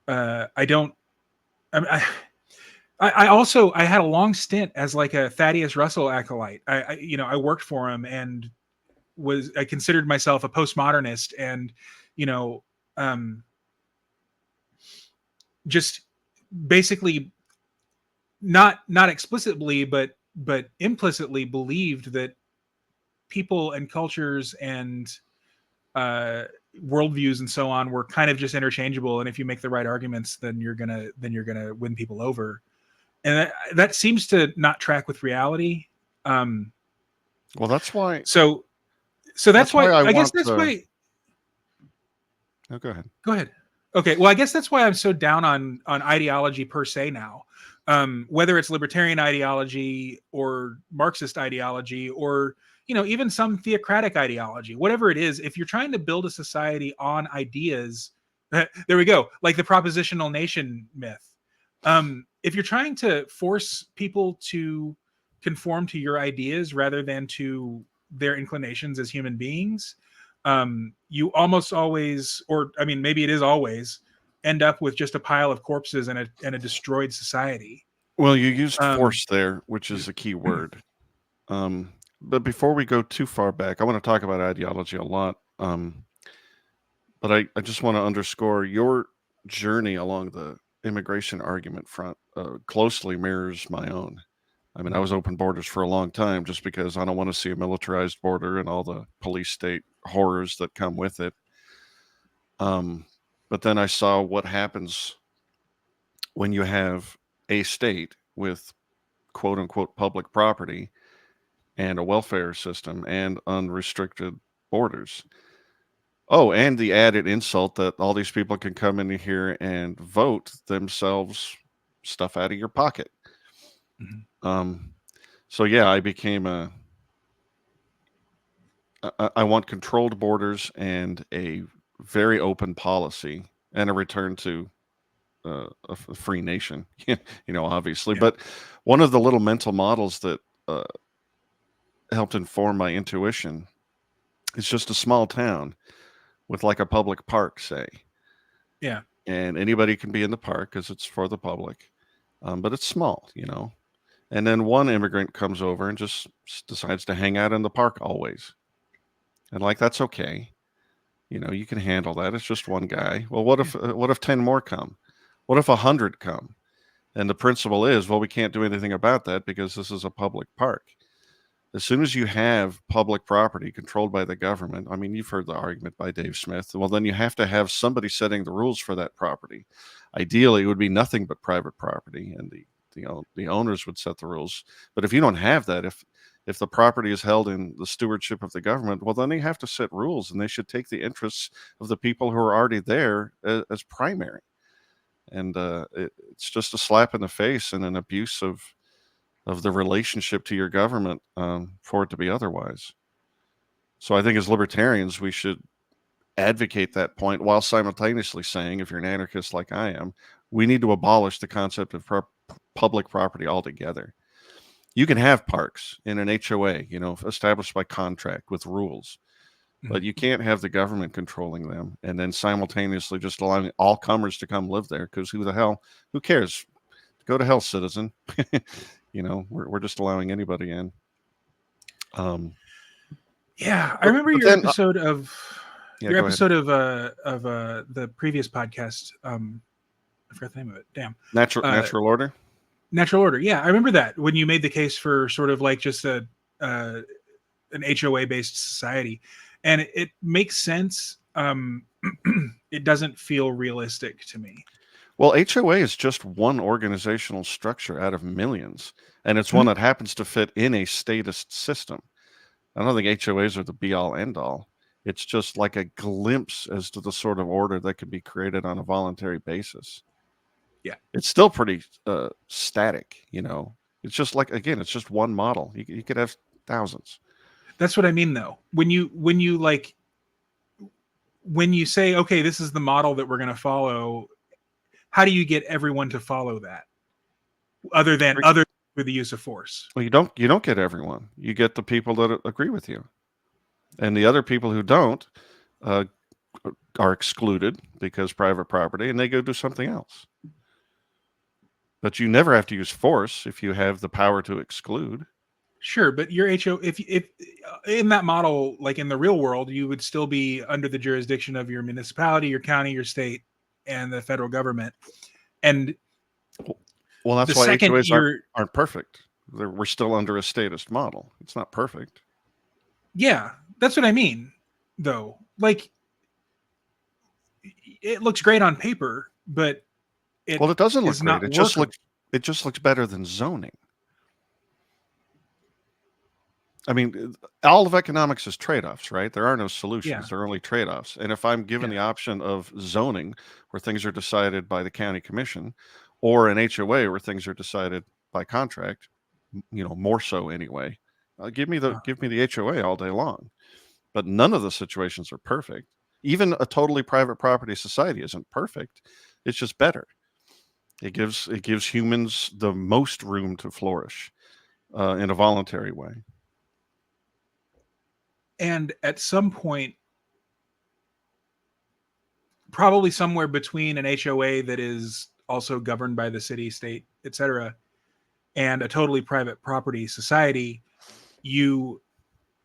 I had a long stint as like a Thaddeus Russell acolyte. I worked for him and I considered myself a postmodernist, and just basically not explicitly but implicitly believed that people and cultures and worldviews and so on were kind of just interchangeable, and if you make the right arguments, then you're gonna win people over. And that seems to not track with reality. Well, that's why. So that's why I guess that's why. Oh, go ahead. Go ahead. Okay. Well, I guess that's why I'm so down on ideology per se now. Whether it's libertarian ideology or Marxist ideology, or even some theocratic ideology, whatever it is, if you're trying to build a society on ideas, there we go, like the propositional nation myth. If you're trying to force people to conform to your ideas rather than to their inclinations as human beings, you almost always, or maybe it is always, end up with just a pile of corpses and a destroyed society. Well, you used force there, which is a key word. But before we go too far back, I want to talk about ideology a lot. But I just want to underscore journey along the immigration argument front closely mirrors my own. I mean, I was open borders for a long time just because I don't want to see a militarized border and all the police state horrors that come with it. But then I saw what happens when you have a state with quote unquote public property and a welfare system and unrestricted borders. Oh, and the added insult that all these people can come in here and vote themselves stuff out of your pocket. So yeah, I became I want controlled borders and a very open policy and a return to a free nation, obviously. Yeah. But one of the little mental models that helped inform my intuition is just a small town with like a public park, say. Yeah. And anybody can be in the park because it's for the public. But it's small, And then one immigrant comes over and just decides to hang out in the park always. And like, that's okay. You can handle that. It's just one guy. Well, what if 10 more come? What if 100 come? And the principle is, well, we can't do anything about that because this is a public park. As soon as you have public property controlled by the government, I mean, you've heard the argument by Dave Smith. Well, then you have to have somebody setting the rules for that property. Ideally, it would be nothing but private property, and the owners would set the rules. But if you don't have that, if the property is held in the stewardship of the government, well, then they have to set rules, and they should take the interests of the people who are already there as primary. And it's just a slap in the face and an abuse of the relationship to your government for it to be otherwise. So I think as libertarians, we should advocate that point while simultaneously saying, if you're an anarchist like I am, we need to abolish the concept of public property altogether. You can have parks in an HOA, established by contract with rules, but you can't have the government controlling them and then simultaneously just allowing all comers to come live there, because who cares? Go to hell, citizen. We're just allowing anybody in. Yeah, I remember your episode of the previous podcast. I forgot the name of it. Damn. Natural Order. Natural Order. Yeah, I remember that when you made the case for sort of like just an HOA based society, and it makes sense. It doesn't feel realistic to me. Well, HOA is just one organizational structure out of millions, and it's one that happens to fit in a statist system. I don't think HOAs are the be-all, end-all. It's just like a glimpse as to the sort of order that could be created on a voluntary basis. Yeah. It's still pretty static, It's just like, again, it's just one model. You could have thousands. That's what I mean, though. When you say, okay, this is the model that we're going to follow, how do you get everyone to follow that other than through the use of force? Well, you don't get everyone. You get the people that agree with you, and the other people who don't are excluded because private property, and they go do something else. But you never have to use force if you have the power to exclude. Sure, but your if in that model, like in the real world, you would still be under the jurisdiction of your municipality, your county, your state, and the federal government. And well, that's why HOAs aren't perfect. We're still under a statist model. It's not perfect. Yeah, that's what I mean, though. Like, it looks great on paper, but it doesn't look great. It just looks better than zoning. I mean, all of economics is trade-offs, right? There are no solutions. Yeah. There are only trade-offs. And if I'm given the option of zoning, where things are decided by the county commission, or an HOA where things are decided by contract, more so anyway, give me the HOA all day long. But none of the situations are perfect. Even a totally private property society isn't perfect. It's just better. It gives humans the most room to flourish in a voluntary way. And at some point, probably somewhere between an HOA that is also governed by the city, state, etc., and a totally private property society, you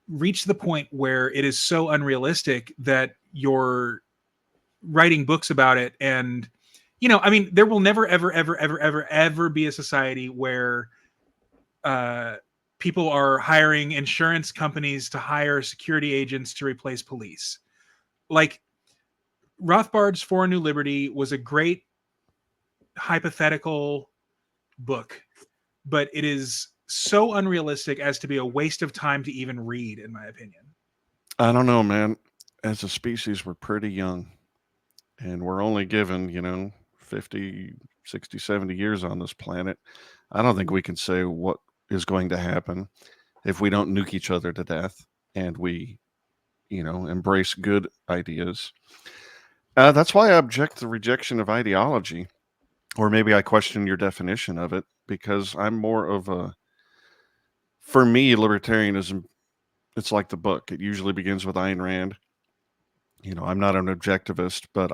reach the point where it is so unrealistic that you're writing books about it and you know, I mean, there will never, ever, ever, ever, ever, ever be a society where people are hiring insurance companies to hire security agents to replace police. Like, Rothbard's For a New Liberty was a great hypothetical book, but it is so unrealistic as to be a waste of time to even read, in my opinion. I don't know, man. As a species, we're pretty young, and we're only given, 50, 60, 70 years on this planet. I don't think we can say what is going to happen if we don't nuke each other to death and we, embrace good ideas. That's why I object to the rejection of ideology, or maybe I question your definition of it, because I'm more of for me, libertarianism, it's like the book. It usually begins with Ayn Rand. I'm not an objectivist, but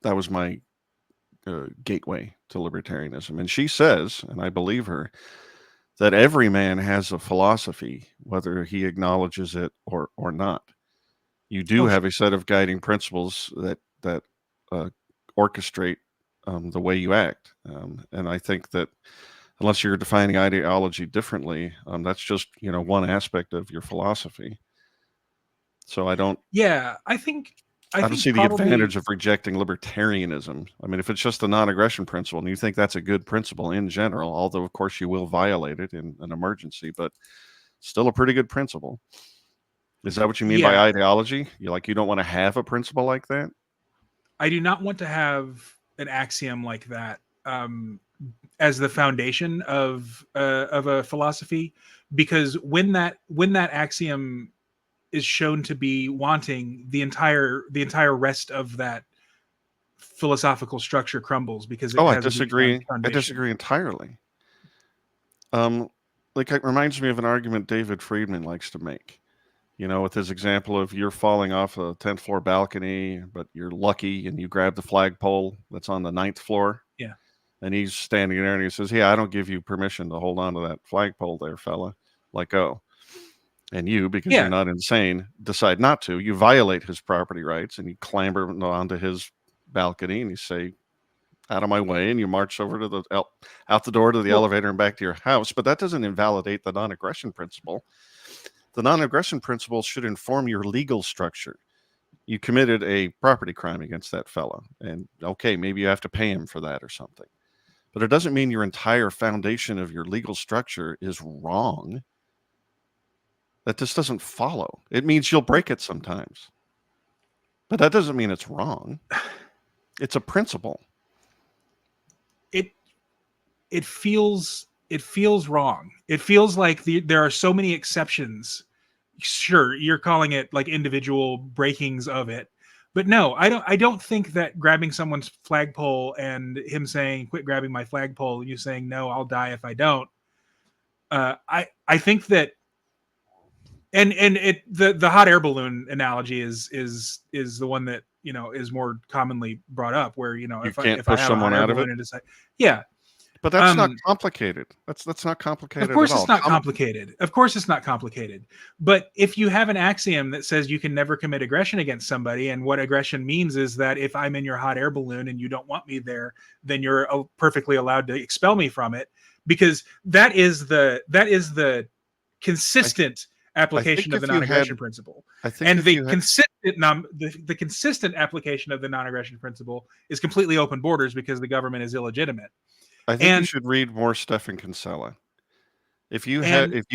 that was my gateway to libertarianism. And she says, and I believe her, that every man has a philosophy, whether he acknowledges it or not. You do have a set of guiding principles that orchestrate the way you act. And I think that unless you're defining ideology differently, that's just, one aspect of your philosophy. So I don't. Yeah, I don't see the advantage of rejecting libertarianism. I mean, if it's just the non-aggression principle, and you think that's a good principle in general, although of course you will violate it in an emergency, but still a pretty good principle. Is that what you mean by ideology? You don't want to have a principle like that? I do not want to have an axiom like that as the foundation of a philosophy, because when that axiom is shown to be wanting, the entire rest of that philosophical structure crumbles, because I disagree. I disagree entirely. It reminds me of an argument David Friedman likes to make. With his example of you're falling off a 10th floor balcony, but you're lucky and you grab the flagpole that's on the 9th floor. Yeah. And he's standing there and he says, "Yeah, I don't give you permission to hold on to that flagpole there, fella. Let go." And you, because you're not insane, decide not to. You violate his property rights and you clamber onto his balcony and you say, "Out of my way," and you march over to out the door to the elevator and back to your house. But that doesn't invalidate the non-aggression principle. The non-aggression principle should inform your legal structure. You committed a property crime against that fellow, and okay, maybe you have to pay him for that or something. But it doesn't mean your entire foundation of your legal structure is wrong. That just doesn't follow. It means you'll break it sometimes. But that doesn't mean it's wrong. It's a principle. It feels wrong. It feels like there are so many exceptions. Sure, you're calling it like individual breakings of it, but no, I don't think that grabbing someone's flagpole and him saying, "Quit grabbing my flagpole," and you saying, "No, I'll die if I don't." I think that, and the hot air balloon analogy is the one that is more commonly brought up, where if I have someone out of it and decide, yeah. But that's not complicated. That's not complicated. Of course, at all. It's not complicated. Of course, it's not complicated. But if you have an axiom that says you can never commit aggression against somebody, and what aggression means is that if I'm in your hot air balloon and you don't want me there, then you're perfectly allowed to expel me from it, because that is the consistent application of the non-aggression principle. And the consistent application of the non-aggression principle is completely open borders, because the government is illegitimate. I think you should read more Stephen Kinsella. If you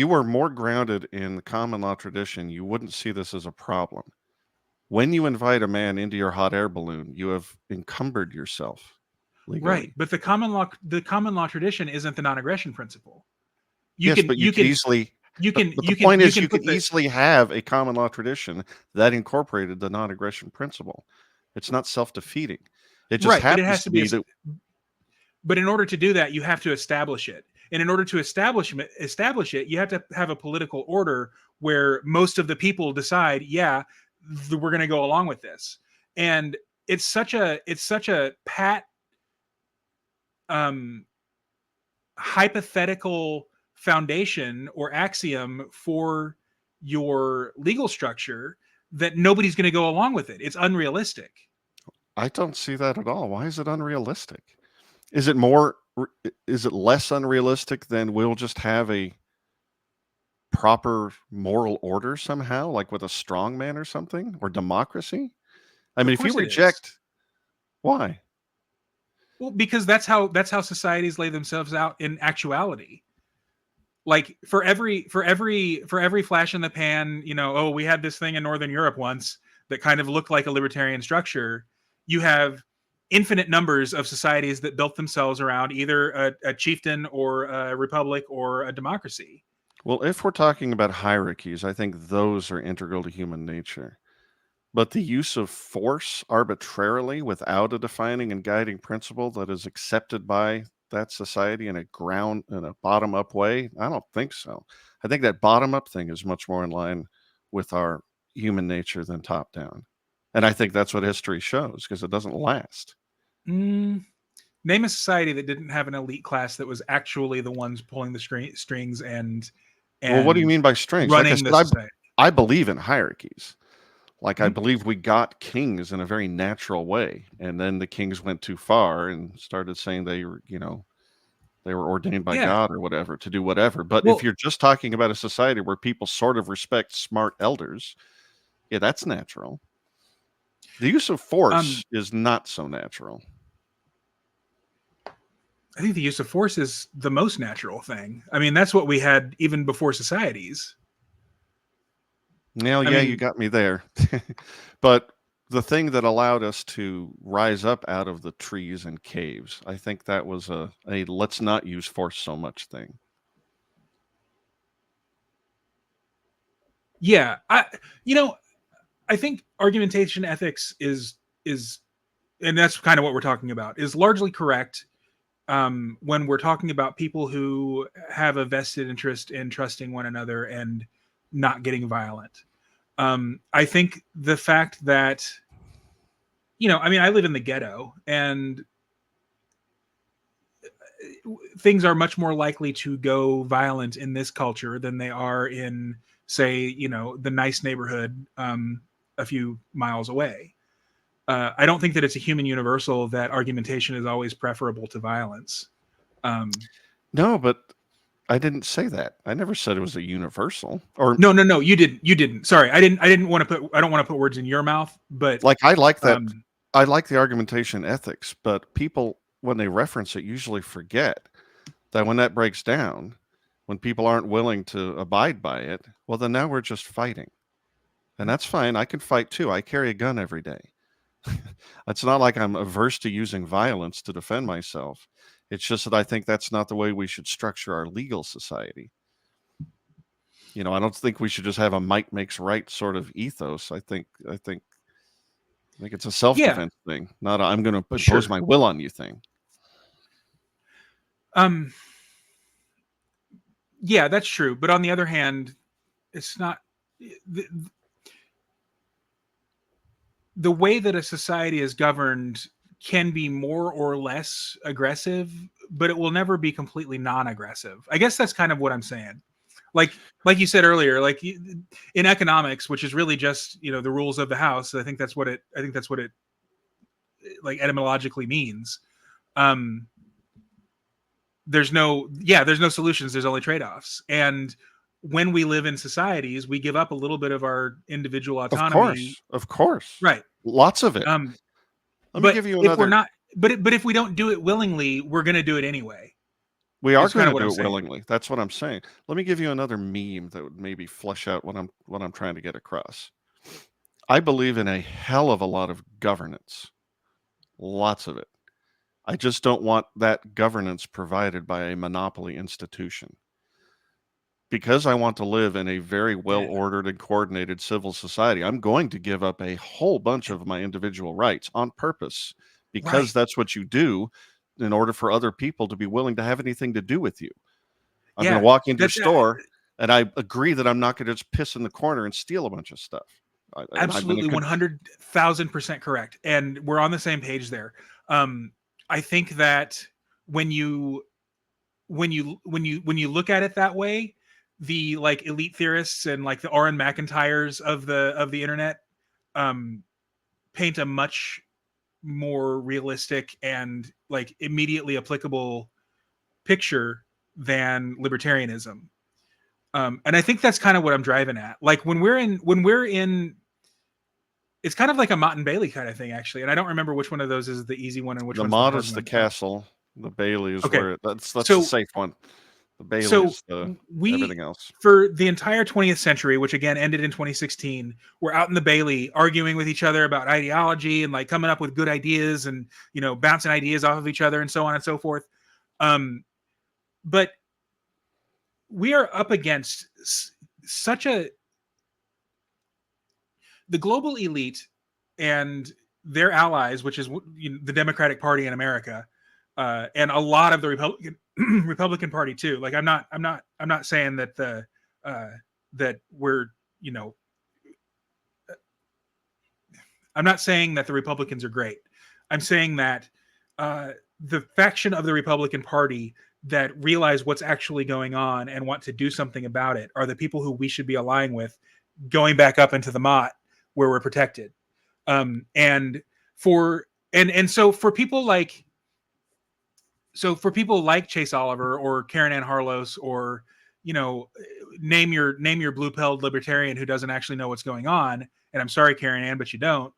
were more grounded in the common law tradition, you wouldn't see this as a problem. When you invite a man into your hot air balloon, you have encumbered yourself legally. Right, but the common law tradition isn't the non-aggression principle. You can easily have a common law tradition that incorporated the non-aggression principle. It's not self-defeating. It just happens to be that. But in order to do that, you have to establish it. And in order to establish it, you have to have a political order where most of the people decide, yeah, we're going to go along with this. And it's such a pat hypothetical foundation or axiom for your legal structure that nobody's going to go along with it. It's unrealistic. I don't see that at all. Why is it unrealistic? Is it more? Is it less unrealistic than we'll just have a proper moral order somehow, like with a strong man or something, or democracy? I Of mean, if you course it is. reject, why? Well, because that's how societies lay themselves out in actuality. Like for every flash in the pan, oh, we had this thing in Northern Europe once that kind of looked like a libertarian structure. You have infinite numbers of societies that built themselves around either a chieftain or a republic or a democracy. Well, if we're talking about hierarchies, I think those are integral to human nature. But the use of force arbitrarily without a defining and guiding principle that is accepted by that society in a bottom up way, I don't think so. I think that bottom up thing is much more in line with our human nature than top down. And I think that's what history shows because it doesn't last. Name a society that didn't have an elite class that was actually the ones pulling the strings and Well, what do you mean by strings? Like I running said, the society. I believe in hierarchies. Like I Mhm. believe we got kings in a very natural way, and then the kings went too far and started saying they were, they were ordained by Yeah. God or whatever to do whatever. But if Well, you're just talking about a society where people sort of respect smart elders, yeah, that's natural. The use of force is not so natural. I think the use of force is the most natural thing. I mean, that's what we had even before societies. Well, I yeah, you mean, got me there. But the thing that allowed us to rise up out of the trees and caves, I think that was a let's not use force so much thing. yeah, I think argumentation ethics is, and that's kind of what we're talking about, is largely correct when we're talking about people who have a vested interest in trusting one another and not getting violent. I think the fact that, I mean, I live in the ghetto, and things are much more likely to go violent in this culture than they are in, say, the nice neighborhood a few miles away. I don't think that it's a human universal that argumentation is always preferable to violence. No, but I didn't say that. I never said it was a universal. Or No, you didn't. Sorry, I don't want to put words in your mouth, but like I like that. um, I like the argumentation ethics, but people when they reference it usually forget that when that breaks down, when people aren't willing to abide by it, well then now we're just fighting. And that's fine. I can fight too. I carry a gun every day. It's not like I'm averse to using violence to defend myself. It's just that I think that's not the way we should structure our legal society. I don't think we should just have a might makes right sort of ethos. I think it's a yeah, self-defense thing, not a I'm going to impose sure. my will on you thing. Um, yeah, that's true. But on the other hand, it's not the way that a society is governed can be more or less aggressive, but it will never be completely non-aggressive. I guess that's kind of what I'm saying. Like you said earlier, like in economics, which is really just the rules of the house. I think that's what it like etymologically means. Um, there's no solutions. There's only trade-offs, and when we live in societies, we give up a little bit of our individual autonomy. Of course, Right. lots of it. Let me But give you if we're another. not, but if we don't do it willingly, we're going to do it anyway. We are Is going kind to of what do I'm it saying. willingly. That's what I'm saying. Let me give you another meme that would maybe flesh out what I'm trying to get across. I believe in a hell of a lot of governance, lots of it. I just don't want that governance provided by a monopoly institution. Because I want to live in a very well Yeah. ordered and coordinated civil society, I'm going to give up a whole bunch of my individual rights on purpose because Right. that's what you do in order for other people to be willing to have anything to do with you. I'm going to Yeah. walk into your That's store and I agree that I'm not going to just piss in the corner and steal a bunch of stuff. And I'm going absolutely to 100,000% correct, and we're on the same page there. I think that when you look at it that way, the like elite theorists and like the Aaron McIntyres of the internet paint a much more realistic and like immediately applicable picture than libertarianism. And I think that's kind of what I'm driving at. Like when we're in, it's kind of like a Mott and Bailey kind of thing, actually. And I don't remember which one of those is the easy one and which The one's Mott the hard is the one. castle. The Bailey is Okay. where that's So- the safe one. The Bailey So is the we, everything else. for the entire 20th century, which again ended in 2016, we're out in the Bailey arguing with each other about ideology and like coming up with good ideas and, you know, bouncing ideas off of each other and so on and so forth. But we are up against such the global elite and their allies, which is the Democratic Party in America, and a lot of the Republican Party too. Like I'm not saying that that we're, you know, I'm not saying that the Republicans are great. I'm saying that the faction of the Republican Party that realize what's actually going on and want to do something about it are the people who we should be aligning with, going back up into the Mott where we're protected. And so for people like Chase Oliver or Karen Ann Harlos, or, you know, name your blue-pilled libertarian who doesn't actually know what's going on. And I'm sorry, Karen Ann, but you don't.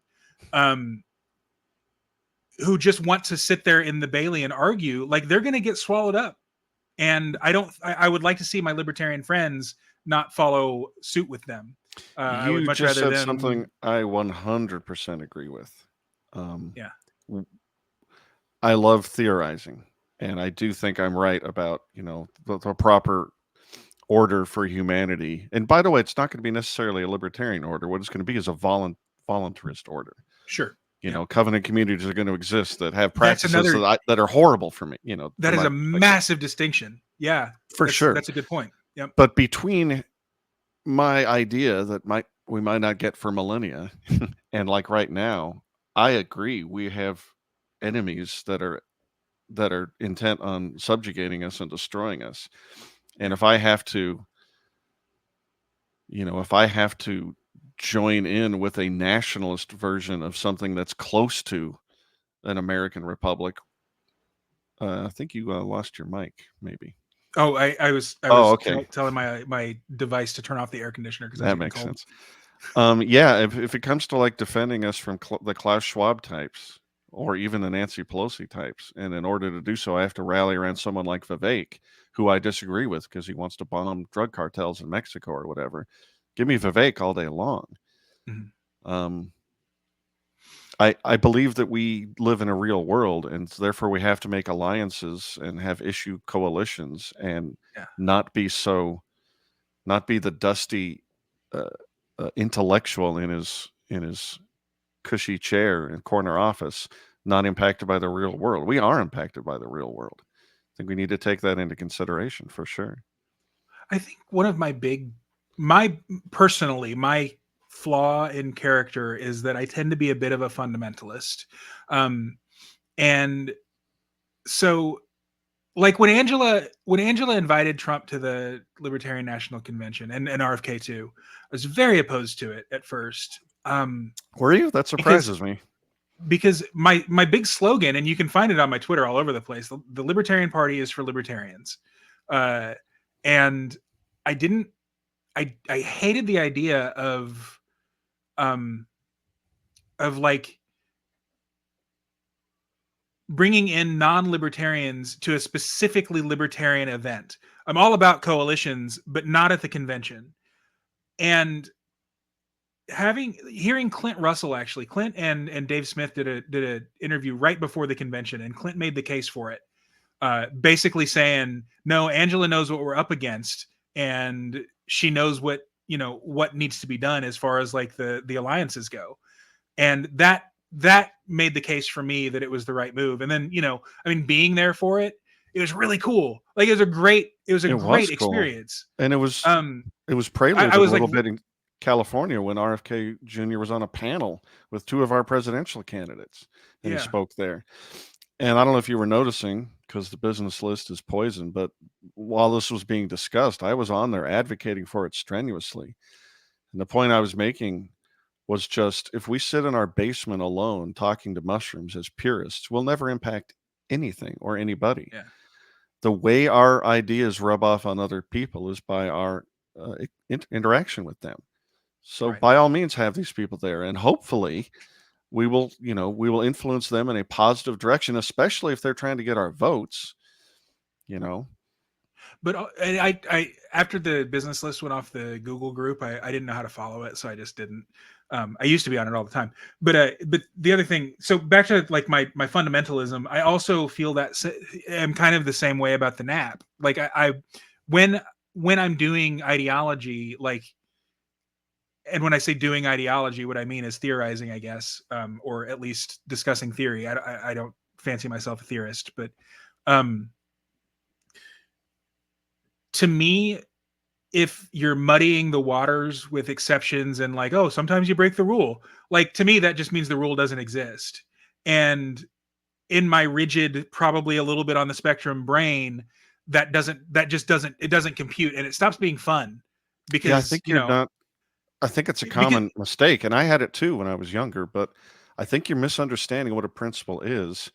Who just want to sit there in the Bailey and argue, like they're going to get swallowed up. And I would like to see my libertarian friends not follow suit with them. I would much just rather said them. something I 100% agree with. Yeah. I love theorizing, and I do think I'm right about, you know, the proper order for humanity. And by the way, it's not going to be necessarily a libertarian order. What it's going to be is a voluntarist order. Sure. You know, covenant communities are going to exist that have That's practices that are horrible for me. You know, that is a massive distinction. Yeah, for sure. That's a good point. Yep. But between my idea that we might not get for millennia, and like right now, I agree we have enemies that are intent on subjugating us and destroying us. And if I have to, you know, join in with a nationalist version of something that's close to an American republic, I think you lost your mic, maybe. Oh, I was okay. telling my device to turn off the air conditioner because that makes sense. Yeah, if it comes to like defending us from the Klaus Schwab types or even the Nancy Pelosi types, and in order to do so, I have to rally around someone like Vivek, who I disagree with because he wants to bomb drug cartels in Mexico or whatever. Give me Vivek all day long. Mm-hmm. I believe that we live in a real world, and therefore we have to make alliances and have issue coalitions, and not be the dusty intellectual in his cushy chair in corner office, not impacted by the real world. We are impacted by the real world. I think we need to take that into consideration for sure. I think one of my flaw in character is that I tend to be a bit of a fundamentalist. And so like when Angela invited Trump to the Libertarian National Convention and RFK too, I was very opposed to it at first. Were you? That surprises me. Because my big slogan, and you can find it on my Twitter all over the place, the Libertarian Party is for libertarians. And I hated the idea of like bringing in non-libertarians to a specifically libertarian event. I'm all about coalitions, but not at the convention. And hearing Clint Russell, actually, Clint and Dave Smith did a interview right before the convention, and Clint made the case for it, basically saying, no, Angela knows what we're up against, and she knows what needs to be done as far as like the alliances go. And that made the case for me that it was the right move. And then, being there for it, it was really cool. Like it was a great experience. And it was prelude a little bit in California when RFK Jr. was on a panel with two of our presidential candidates, and he spoke there. And I don't know if you were noticing, because the business list is poison, but while this was being discussed, I was on there advocating for it strenuously. And the point I was making was just, if we sit in our basement alone talking to mushrooms as purists, we'll never impact anything or anybody. Yeah. The way our ideas rub off on other people is by our interaction with them. So Right. by all means, have these people there, and hopefully we will influence them in a positive direction, especially if they're trying to get our votes. But I after the business list went off the Google group, I didn't know how to follow it, so I just didn't. I used to be on it all the time, but the other thing. So back to like my fundamentalism, I also feel that I'm kind of the same way about the nap. Like I when I'm doing ideology, like, and when I say doing ideology, what I mean is theorizing, I guess, or at least discussing theory. I don't fancy myself a theorist, but to me, if you're muddying the waters with exceptions and like, oh, sometimes you break the rule, like, to me, that just means the rule doesn't exist. And in my rigid, probably a little bit on the spectrum brain, that just doesn't compute, and it stops being fun because, Yeah, I think you're not. I think it's a because common mistake, and I had it too when I was younger, but I think you're misunderstanding what a principle is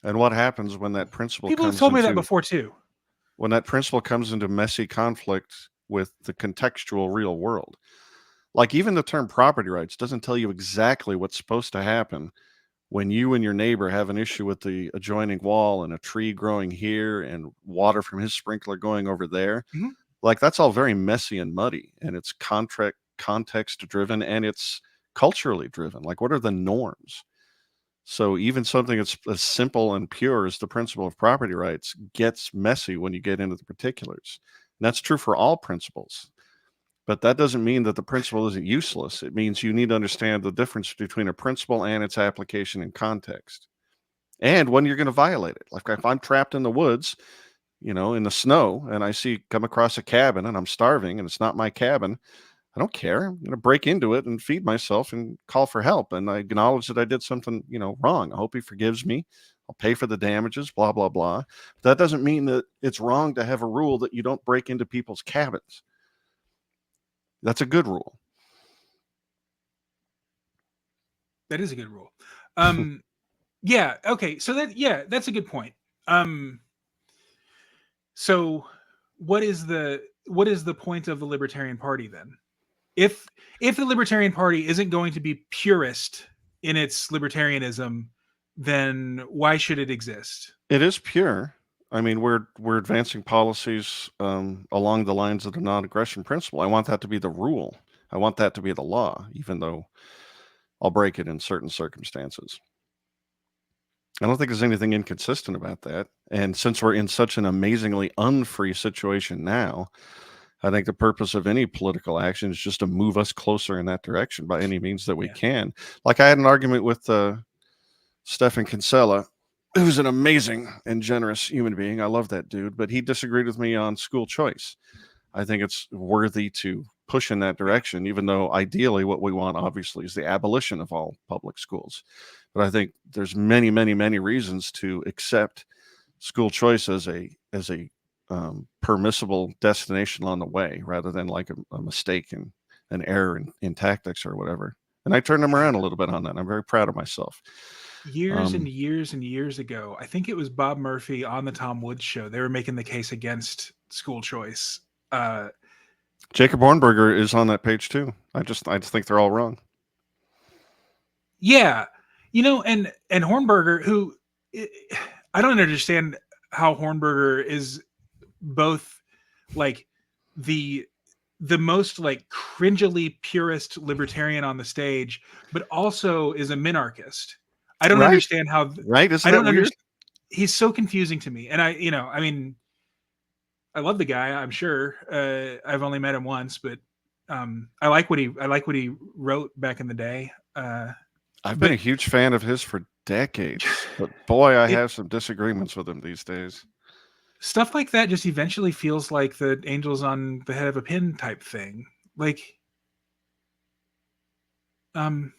and what happens when that principle people have comes told me that into before too. when that principle comes into messy conflict with the contextual real world. Like, even the term property rights doesn't tell you exactly what's supposed to happen when you and your neighbor have an issue with the adjoining wall and a tree growing here and water from his sprinkler going over there. Mhm. Like, that's all very messy and muddy, and it's context driven, and it's culturally driven. Like, what are the norms? So even something that's as simple and pure as the principle of property rights gets messy when you get into the particulars. And that's true for all principles. But that doesn't mean that the principle isn't useless. It means you need to understand the difference between a principle and its application in context, and when you're going to violate it. Like, if I'm trapped in the woods, in the snow, and I come across a cabin and I'm starving and it's not my cabin, I don't care. I'm going to break into it and feed myself and call for help. And I acknowledge that I did something, wrong. I hope he forgives me. I'll pay for the damages, blah, blah, blah. But that doesn't mean that it's wrong to have a rule that you don't break into people's cabins. That's a good rule. That is a good rule. Yeah. Okay. So that's a good point. So what is the point of the Libertarian Party then? If the Libertarian Party isn't going to be purist in its libertarianism, then why should it exist? It is pure. I mean, we're advancing policies along the lines of the non-aggression principle. I want that to be the rule. I want that to be the law, even though I'll break it in certain circumstances. I don't think there's anything inconsistent about that. And since we're in such an amazingly unfree situation now, I think the purpose of any political action is just to move us closer in that direction by any means that we can. Like, I had an argument with Stefan Kinsella, who's an amazing and generous human being. I love that dude, but he disagreed with me on school choice. I think it's worthy to push in that direction, even though ideally what we want, obviously, is the abolition of all public schools. But I think there's many, many, many reasons to accept school choice as a permissible destination on the way, rather than like a mistake and an error in tactics or whatever. And I turned them around a little bit on that. I'm very proud of myself. Years and years and years ago, I think it was Bob Murphy on the Tom Woods show. They were making the case against school choice. Jacob Hornberger is on that page too. I just think they're all wrong. Yeah, and Hornberger, who I don't understand how Hornberger is both like the most like cringily purist libertarian on the stage, but also is a minarchist. I don't understand how. Right? Isn't that weird? He's so confusing to me, and I mean, I love the guy. I'm sure. I've only met him once, but I like what he wrote back in the day. I've been a huge fan of his for decades, but boy, I have some disagreements with him these days. Stuff like that just eventually feels like the angels on the head of a pin type thing. Like, I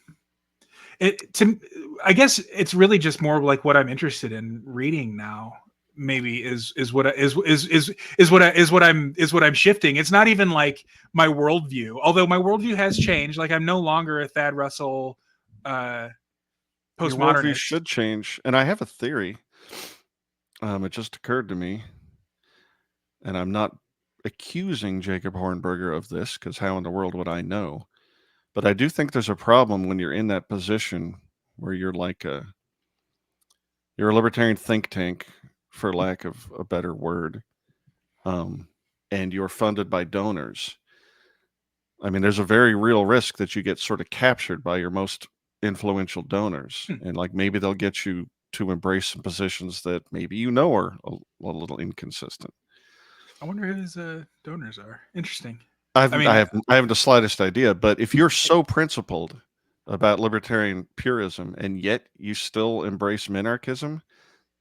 guess it's really just more like what I'm interested in reading now. maybe is what I'm shifting. It's not even like my worldview, although my worldview has changed. Like I'm no longer a Thad Russell Your worldview postmodernist. should change. And I have a theory. It just occurred to me, and I'm not accusing Jacob Hornberger of this, because how in the world would I know? But I do think there's a problem when you're in that position where you're you're a libertarian think tank, for lack of a better word, and you're funded by donors. I mean, there's a very real risk that you get sort of captured by your most influential donors, and like maybe they'll get you to embrace some positions that maybe you know are a little inconsistent. I wonder who his donors are. Interesting. I haven't the slightest idea, but if you're so principled about libertarian purism and yet you still embrace minarchism,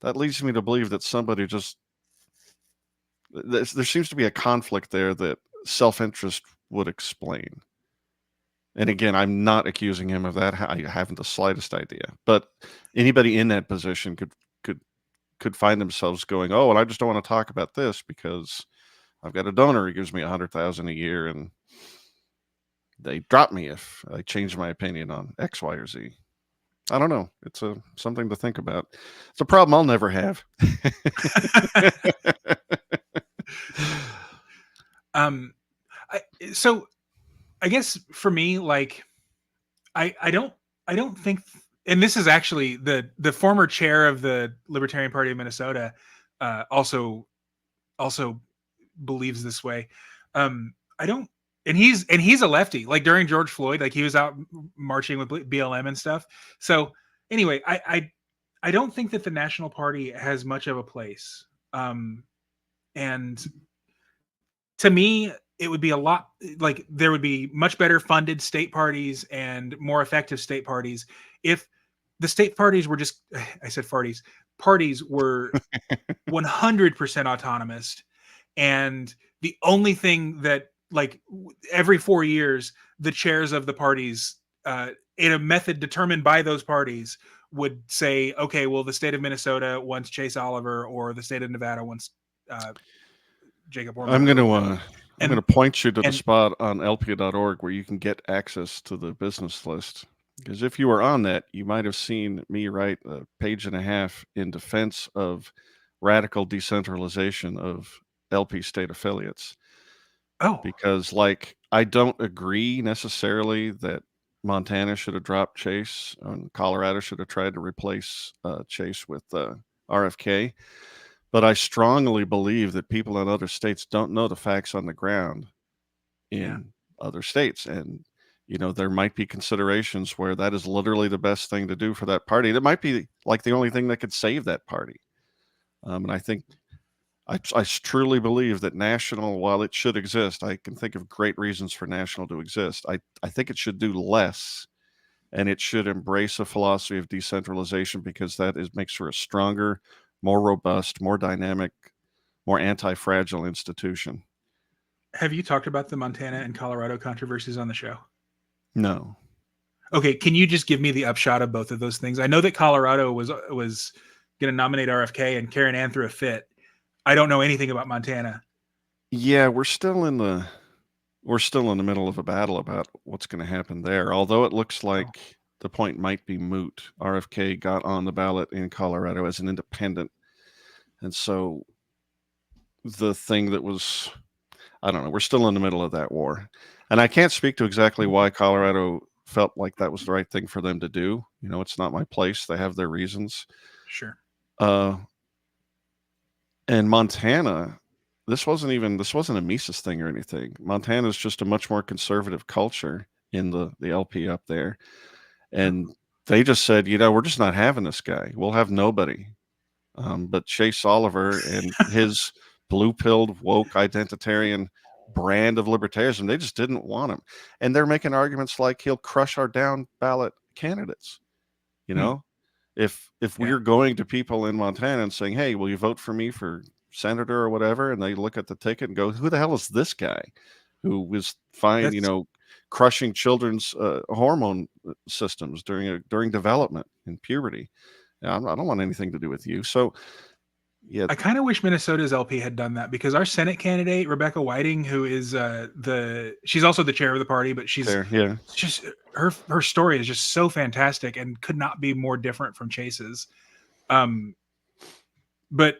that leads me to believe that somebody just there seems to be a conflict there that self-interest would explain. And again, I'm not accusing him of that. I haven't the slightest idea. But anybody in that position could find themselves going, "Oh, well, I just don't want to talk about this because I've got a donor who gives me $100,000 a year, and they drop me if I change my opinion on X, Y, or Z." I don't know. It's something to think about. It's a problem I'll never have. So I guess for me, like, I don't think, and this is actually the former chair of the Libertarian Party of Minnesota, also believes this way. I don't, and he's a lefty. Like during George Floyd, like he was out marching with BLM and stuff. So anyway, I don't think that the National Party has much of a place. And to me, it would be a lot, like there would be much better funded state parties and more effective state parties if the state parties were just, I said parties were 100% autonomous. And the only thing that, like, every 4 years, the chairs of the parties, in a method determined by those parties, would say, okay, well, the state of Minnesota wants Chase Oliver, or the state of Nevada wants Jacob Hornberger. I'm going to point you to the spot on lpa.org where you can get access to the business list. Because if you were on that, you might have seen me write a page and a half in defense of radical decentralization of LP state affiliates. Oh, because like I don't agree necessarily that Montana should have dropped Chase and Colorado should have tried to replace Chase with RFK. But I strongly believe that people in other states don't know the facts on the ground in other states. And, you know, there might be considerations where that is literally the best thing to do for that party. That might be like the only thing that could save that party. And I think I truly believe that national, while it should exist, I can think of great reasons for national to exist. I think it should do less, and it should embrace a philosophy of decentralization, because that makes for a stronger, more robust, more dynamic, more anti-fragile institution. Have you talked about the Montana and Colorado controversies on the show? No. Okay, can you just give me the upshot of both of those things? I know that Colorado was going to nominate RFK and Karen Ann threw a fit. I don't know anything about Montana. Yeah, we're still in the middle of a battle about what's going to happen there. Although it looks like the point might be moot. RFK got on the ballot in Colorado as an independent. And so the thing that was, I don't know, we're still in the middle of that war. And I can't speak to exactly why Colorado felt like that was the right thing for them to do. You know, it's not my place. They have their reasons. Sure. And Montana, this wasn't a Mises thing or anything. Montana is just a much more conservative culture in the LP up there. And they just said, you know, we're just not having this guy. We'll have nobody but Chase Oliver and his blue-pilled, woke, identitarian brand of libertarianism. They just didn't want him. And they're making arguments like he'll crush our down-ballot candidates. You know? If we're going to people in Montana and saying, hey, will you vote for me for senator or whatever? And they look at the ticket and go, who the hell is this guy who was fine, you know, crushing children's hormone systems during development in puberty? I don't want anything to do with you. So Yeah, I kind of wish Minnesota's LP had done that, because our Senate candidate, Rebecca Whiting, who is she's also the chair of the party, but she's fair. Yeah, just, her story is just so fantastic and could not be more different from Chase's. But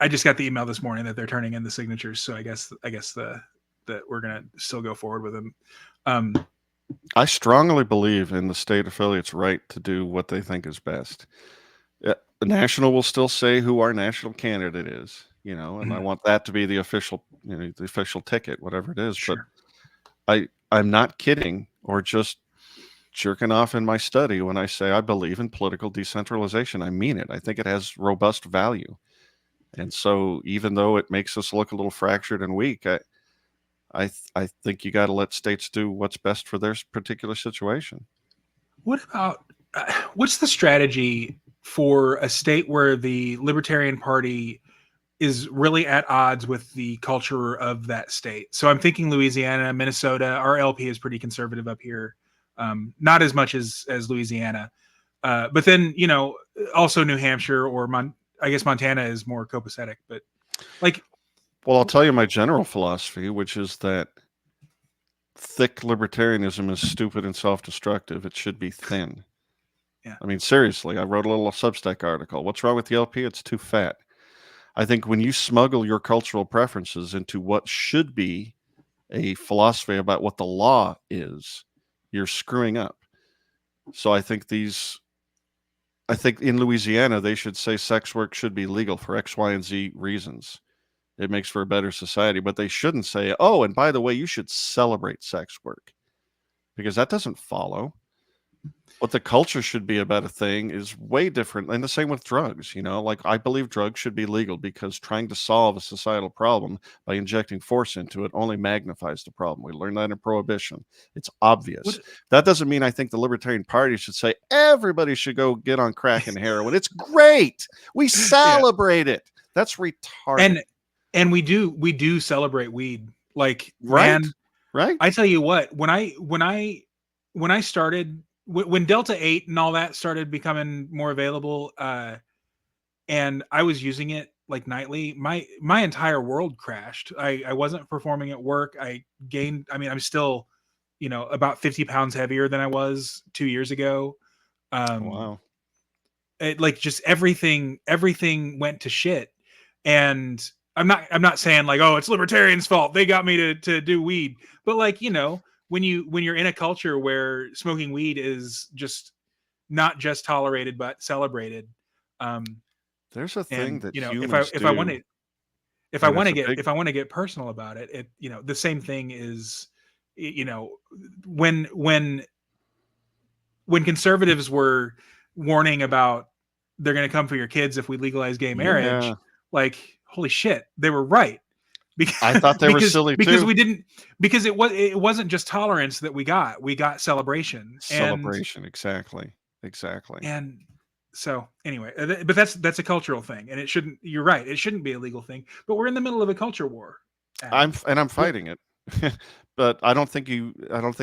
I just got the email this morning that they're turning in the signatures, so I guess that we're gonna still go forward with them. I strongly believe in the state affiliates' right to do what they think is best. The national will still say who our national candidate is, and I want that to be the official, the official ticket, whatever it is. Sure. But I'm not kidding or just jerking off in my study when I say I believe in political decentralization. I mean it. I think it has robust value. And so even though it makes us look a little fractured and weak, I think you got to let states do what's best for their particular situation. What about what's the strategy for a state where the Libertarian Party is really at odds with the culture of that state? So I'm thinking Louisiana, Minnesota. Our LP is pretty conservative up here, not as much as Louisiana, but then also New Hampshire, or I guess Montana is more copacetic. But well, I'll tell you my general philosophy, which is that thick libertarianism is stupid and self-destructive. It should be thin. Yeah. I mean, seriously, I wrote a little Substack article. What's wrong with the LP? It's too fat. I think when you smuggle your cultural preferences into what should be a philosophy about what the law is, you're screwing up. So I think in Louisiana, they should say sex work should be legal for X, Y, and Z reasons. It makes for a better society. But they shouldn't say, oh, and by the way, you should celebrate sex work, because that doesn't follow. What the culture should be about a thing is way different. And the same with drugs. I believe drugs should be legal because trying to solve a societal problem by injecting force into it only magnifies the problem. We learned that in Prohibition. It's obvious. That doesn't mean I think the Libertarian Party should say everybody should go get on crack and heroin. It's great. We celebrate it. That's retarded. And we do celebrate weed. Right. Man, right. I tell you what, when I started, when Delta 8 and all that started becoming more available, and I was using it nightly, my entire world crashed. I wasn't performing at work. I gained, I'm still, about 50 pounds heavier than I was 2 years ago. Wow. Just everything went to shit. And I'm not saying oh, it's libertarians' fault, they got me to do weed, but when you're in a culture where smoking weed is just not just tolerated but celebrated, there's a thing that if I want to get personal about it, the same thing is, when conservatives were warning about they're going to come for your kids if we legalize gay marriage, holy shit, they were right. Because I thought they were silly because too. Because it wasn't just tolerance that we got celebration. Exactly. And so anyway, but that's a cultural thing, and you're right, it shouldn't be a legal thing, but we're in the middle of a culture war. I'm fighting it. But I don't think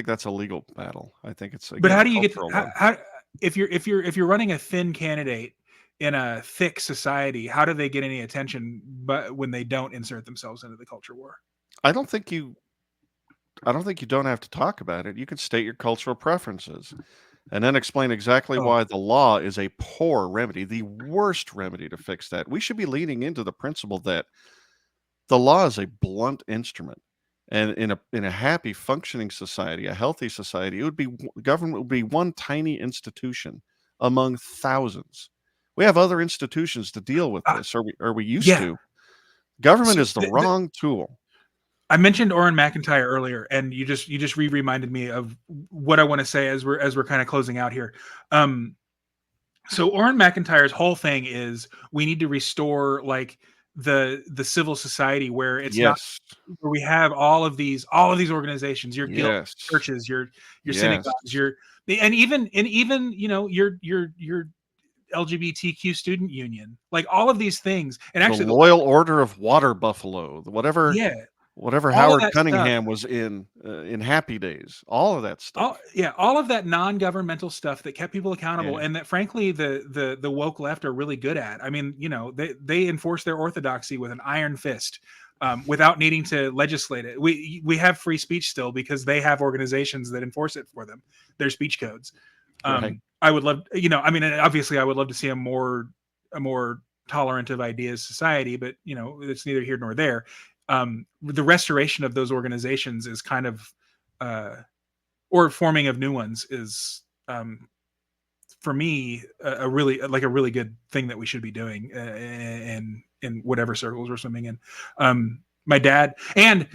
that's a legal battle. I think it's but how do you get how if you're running a thin candidate in a thick society, how do they get any attention but when they don't insert themselves into the culture war? I don't think you don't have to talk about it. You can state your cultural preferences and then explain exactly why the law is a poor remedy, the worst remedy to fix that. We should be leaning into the principle that the law is a blunt instrument. And in a happy, functioning society, a healthy society, government would be one tiny institution among thousands. We have other institutions to deal with this, or we used to. Government is the wrong tool. I mentioned Orrin McIntyre earlier, and you just reminded me of what I want to say as we're kind of closing out here. So Orrin McIntyre's whole thing is we need to restore the civil society where it's not where we have all of these organizations, your guilds, churches, your synagogues, and even your LGBTQ student union, all of these things. And actually the Loyal Order of Water Buffalo, whatever whatever All of Howard that Cunningham was in Happy Days, all of that stuff. all of that non-governmental stuff that kept people accountable, Yeah. and that frankly the woke left are really good at. I mean, they enforce their orthodoxy with an iron fist, without needing to legislate it. We have free speech still because they have organizations that enforce it for them. Their speech codes. Right. I would love, I mean, obviously I would love to see a more tolerant of ideas society, but it's neither here nor there. The restoration of those organizations is kind of, or forming of new ones is, for me, a really good thing that we should be doing, in whatever circles we're swimming in. My dad and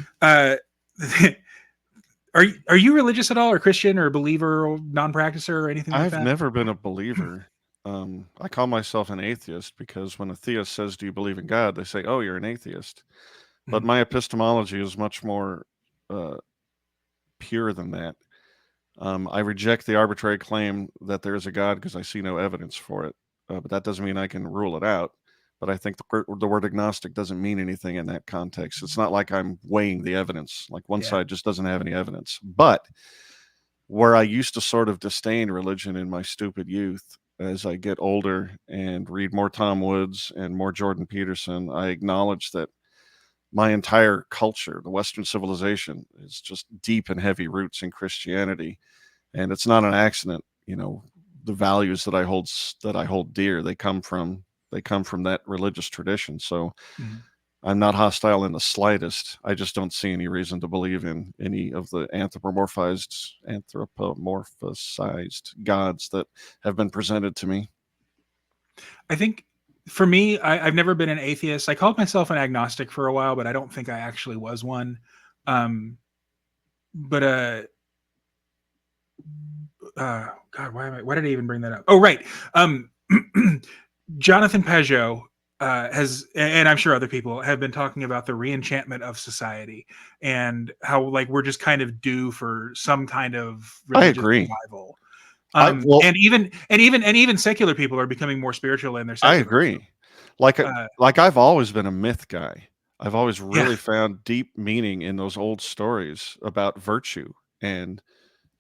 are you religious at all, or Christian, or believer, or non-practicer, or anything like that? I've never been a believer. I call myself an atheist because when a theist says, "Do you believe in God?" they say, "Oh, you're an atheist." But my epistemology is much more pure than that. I reject the arbitrary claim that there is a God because I see no evidence for it. But that doesn't mean I can rule it out. But I think the word agnostic doesn't mean anything in that context. It's not like I'm weighing the evidence. Like one side just doesn't have any evidence. But where I used to sort of disdain religion in my stupid youth, as I get older and read more Tom Woods and more Jordan Peterson, I acknowledge that my entire culture, the Western civilization, is just deep and heavy roots in Christianity. And it's not an accident, the values that I hold dear, they come from that religious tradition. So I'm not hostile in the slightest. I just don't see any reason to believe in any of the anthropomorphized gods that have been presented to me. I think for me, I've never been an atheist. I called myself an agnostic for a while, but I don't think I actually was one. God, why did I even bring that up? Oh, right. Jonathan Peugeot has, and I'm sure other people have been talking about the reenchantment of society and how we're just kind of due for some kind of religious revival. And even secular people are becoming more spiritual in their secular. I agree. Like I've always been a myth guy. I've always really found deep meaning in those old stories about virtue and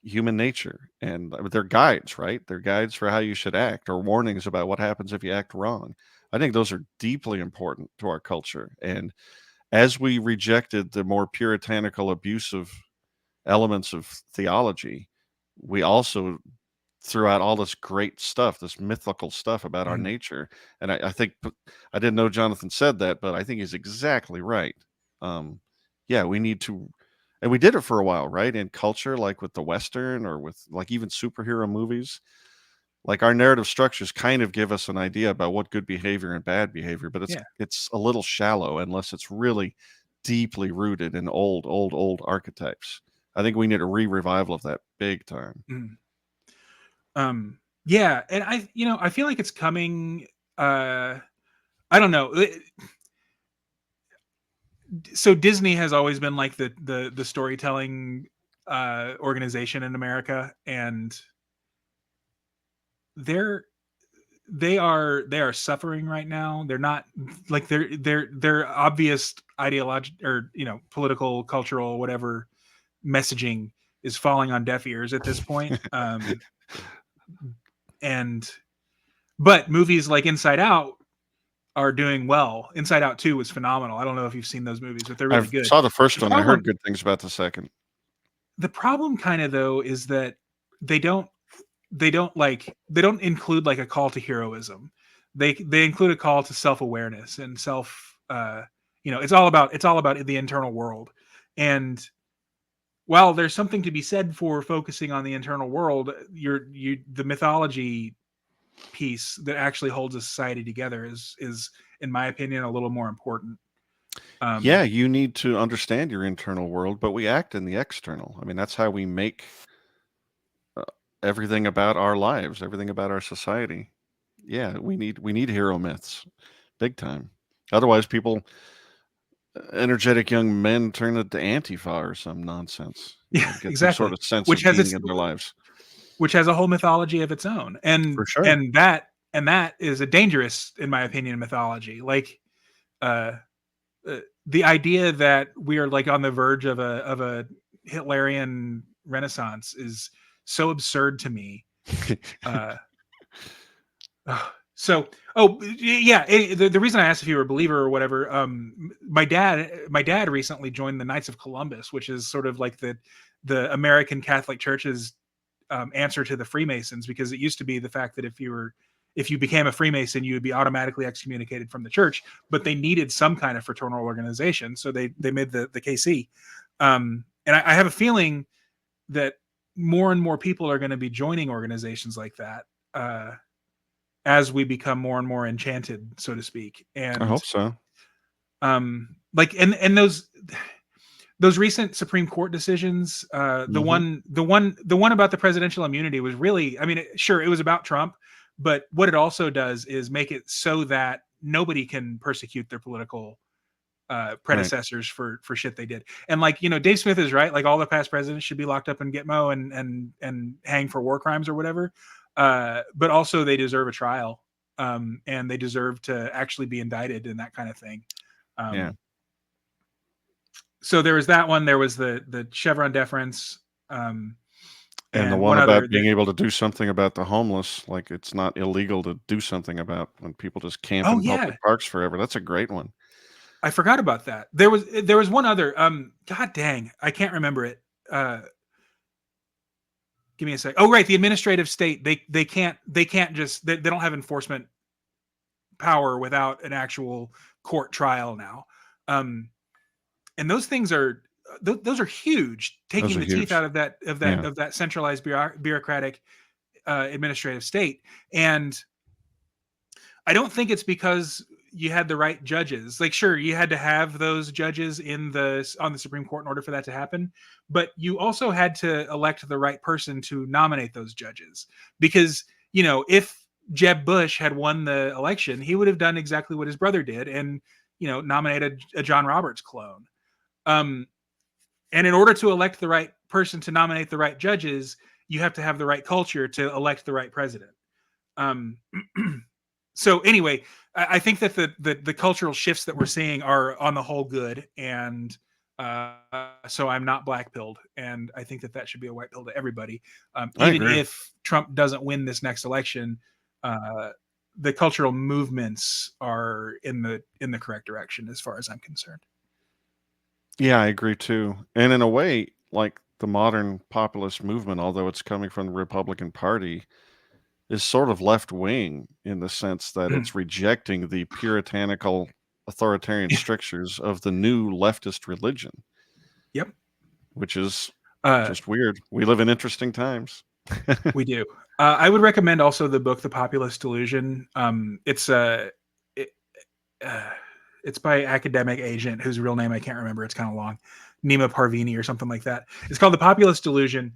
human nature, and they're guides, right? They're guides for how you should act, or warnings about what happens if you act wrong. I think those are deeply important to our culture. And as we rejected the more puritanical, abusive elements of theology, we also threw out all this great stuff, this mythical stuff about our nature. And I think, I didn't know Jonathan said that, but I think he's exactly right. We need to, and we did it for a while, right? In culture, like with the Western, or with like even superhero movies, like our narrative structures kind of give us an idea about what good behavior and bad behavior, but it's a little shallow unless it's really deeply rooted in old archetypes. I think we need a revival of that big time. And I feel like it's coming. I don't know. So Disney has always been like the storytelling organization in America, and they are suffering right now. They're not like their obvious ideological or political, cultural, whatever messaging is falling on deaf ears at this point. But movies like Inside Out are doing well. Inside Out 2 was phenomenal. I don't know if you've seen those movies, but they're really good. I saw the first one. I heard good things about the second. The problem kind of though is that they don't include like a call to heroism. They include a call to self-awareness and it's all about the internal world. And while there's something to be said for focusing on the internal world, the mythology piece that actually holds a society together is in my opinion a little more important. You need to understand your internal world, but we act in the external. I mean, that's how we make everything about our lives, everything about our society. We need hero myths big time. Otherwise energetic young men turn into Antifa or some nonsense. Get exactly. Some sort of sense of meaning in their lives, which has a whole mythology of its own. And for sure. and that is a dangerous, in my opinion, mythology. Like the idea that we are like on the verge of a Hitlerian renaissance is so absurd to me. So, the reason I asked if you were a believer or whatever, my dad recently joined the Knights of Columbus, which is sort of like the American Catholic Church's answer to the Freemasons, because it used to be the fact that if you became a Freemason, you would be automatically excommunicated from the church, but they needed some kind of fraternal organization, so they made the KC, and I have a feeling that more and more people are going to be joining organizations like that. As we become more and more enchanted, so to speak. And I hope so. Like, and those recent Supreme Court decisions, the one about the presidential immunity was really, I mean, sure, it was about Trump, but what it also does is make it so that nobody can persecute their political predecessors for shit they did. And like, Dave Smith is right. Like, all the past presidents should be locked up in Gitmo and hanged for war crimes or whatever. But also they deserve a trial, and they deserve to actually be indicted and that kind of thing. So there was that one. There was the Chevron deference, and the one about being able to do something about the homeless. Like, it's not illegal to do something about when people just camp in public parks forever. That's a great one. I forgot about that. There was one other. God dang, I can't remember it. Give me a sec. Oh, right. The administrative state, they can't just, they don't have enforcement power without an actual court trial now. And those things are, those are huge, taking the teeth out of that centralized bureaucratic administrative state. And I don't think it's because you had the right judges. Like, sure, you had to have those judges on the Supreme Court in order for that to happen, but you also had to elect the right person to nominate those judges. Because, if Jeb Bush had won the election, he would have done exactly what his brother did and, nominated a John Roberts clone. And in order to elect the right person to nominate the right judges, you have to have the right culture to elect the right president. So anyway, I think that the cultural shifts that we're seeing are on the whole good, and so I'm not black-pilled, and I think that should be a white pill to everybody. Even if Trump doesn't win this next election, the cultural movements are in the correct direction as far as I'm concerned. Yeah, I agree too. And in a way, like, the modern populist movement, although it's coming from the Republican Party, is sort of left-wing in the sense that it's rejecting the puritanical authoritarian strictures of the new leftist religion. Yep. Which is just weird. We live in interesting times. We do. I would recommend also the book, The Populist Delusion. It's by academic agent whose real name I can't remember. It's kind of long. Nima Parvini or something like that. It's called The Populist Delusion.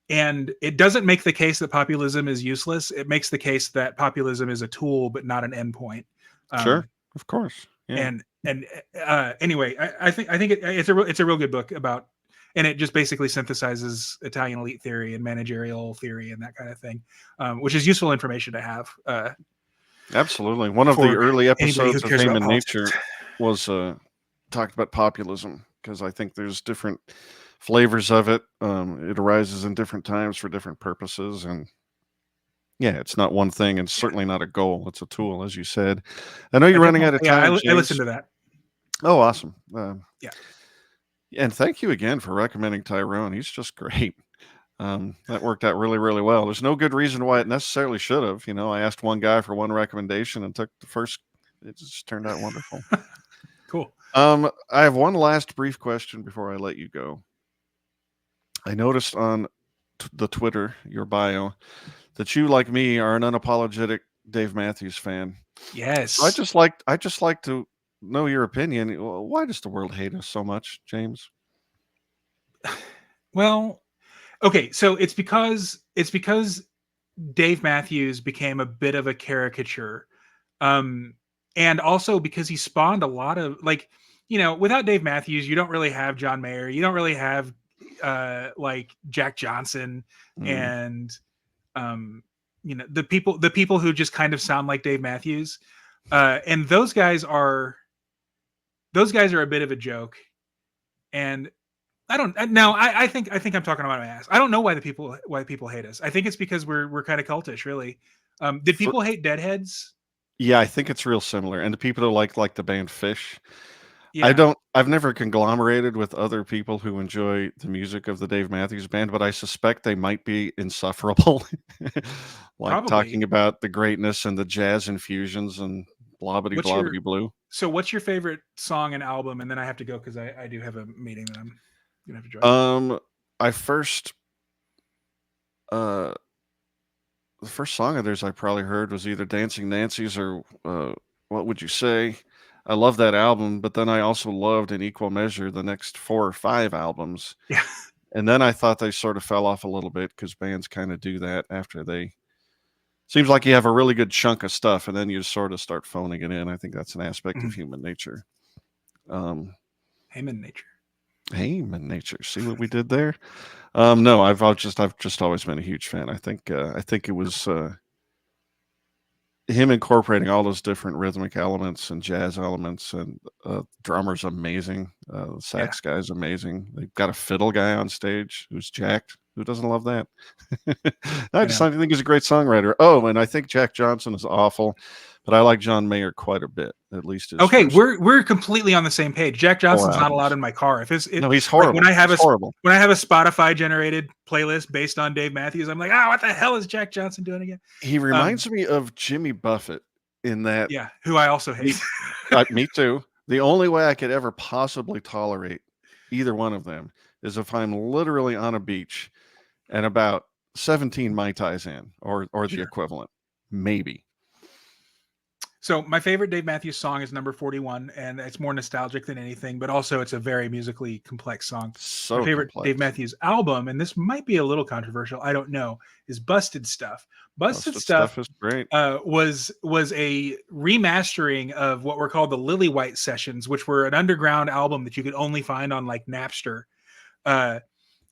And it doesn't make the case that populism is useless. It makes the case that populism is a tool, but not an endpoint. Sure, of course. Yeah. And anyway, I think it's a real good book about, and it just basically synthesizes Italian elite theory and managerial theory and that kind of thing, which is useful information to have. Absolutely. One of the early episodes of Haman Nature was talked about populism, because I think there's different flavors of it. It arises in different times for different purposes, and it's not one thing, and certainly not a goal. It's a tool, as you said. I know you're running out of time. I listened to that. Oh, awesome. And thank you again for recommending Tyrone. He's just great. That worked out really, really well. There's no good reason why it necessarily should have. I asked one guy for one recommendation and took the first. It just turned out wonderful. Cool. I have one last brief question before I let you go. I noticed on the Twitter, your bio, that you, like me, are an unapologetic Dave Matthews fan. Yes. So I just like to know your opinion. Why does the world hate us so much, James? Well, okay, so it's because Dave Matthews became a bit of a caricature, and also because he spawned a lot of, like, without Dave Matthews, you don't really have John Mayer, you don't really have like Jack Johnson, and the people who just kind of sound like Dave Matthews, and those guys are those guys are a bit of a joke. And I think I'm talking about my ass. I don't know why people hate us. I think it's because we're kind of cultish, really. Did people hate Deadheads? Yeah, I think it's real similar. And the people who like the band Fish, Yeah. I've never conglomerated with other people who enjoy the music of the Dave Matthews Band, but I suspect they might be insufferable. Like Probably. talking about the greatness and the jazz infusions and blobbity blue. So what's your favorite song and album? And then I have to go because I do have a meeting that I'm gonna have to join. The first song of theirs I probably heard was either Dancing Nancy's or What Would You Say? I love that album, but then I also loved in equal measure the next 4 or 5 albums. Yeah. And then I thought they sort of fell off a little bit because bands kind of do that after they... Seems like you have a really good chunk of stuff and then you sort of start phoning it in. I think that's an aspect of human nature. Haman Nature. Haman Nature. See what we did there? No, I've just always been a huge fan. I think it was him incorporating all those different rhythmic elements and jazz elements, and drummer's amazing. The sax guy's amazing. They've got a fiddle guy on stage who's jacked. Who doesn't love that? I think he's a great songwriter. Oh, and I think Jack Johnson is awful, but I like John Mayer quite a bit. At least we're completely on the same page. Jack Johnson's not allowed in my car. No, he's horrible. Like when I have horrible. When I have a Spotify generated playlist based on Dave Matthews, I'm like, what the hell is Jack Johnson doing again? He reminds me of Jimmy Buffett in that. Yeah, who I also hate. Me too. The only way I could ever possibly tolerate either one of them is if I'm literally on a beach and about 17 Mai Tais in, or the equivalent, maybe. So my favorite Dave Matthews song is number 41, and it's more nostalgic than anything, but also it's a very musically complex song. So my favorite complex. Dave Matthews album, and this might be a little controversial, I don't know, is Busted Stuff. Busted Stuff is great. Was a remastering of what were called the Lily White Sessions, which were an underground album that you could only find on like Napster.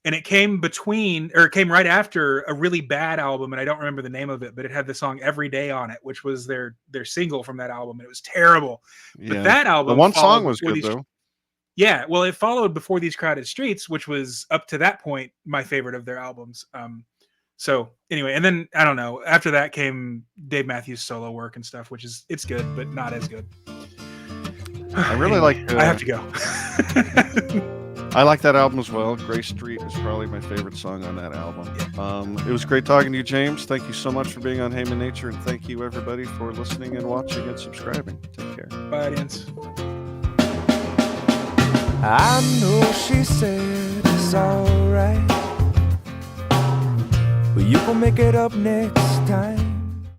And it came right after a really bad album, and I don't remember the name of it, but it had the song Every Day on it, which was their single from that album, and it was terrible. Yeah. But that album, the one song was good though. Yeah, well, it followed Before These Crowded Streets, which was up to that point my favorite of their albums. So anyway, and then I don't know, after that came Dave Matthews' solo work and stuff, which it's good, but not as good. I really like. I have to go. I like that album as well. Gray Street is probably my favorite song on that album. It was great talking to you, James. Thank you so much for being on Haman Nature, and thank you everybody for listening and watching and subscribing. Take care. Bye, audience. I know she said it's alright, but you will make it up next time.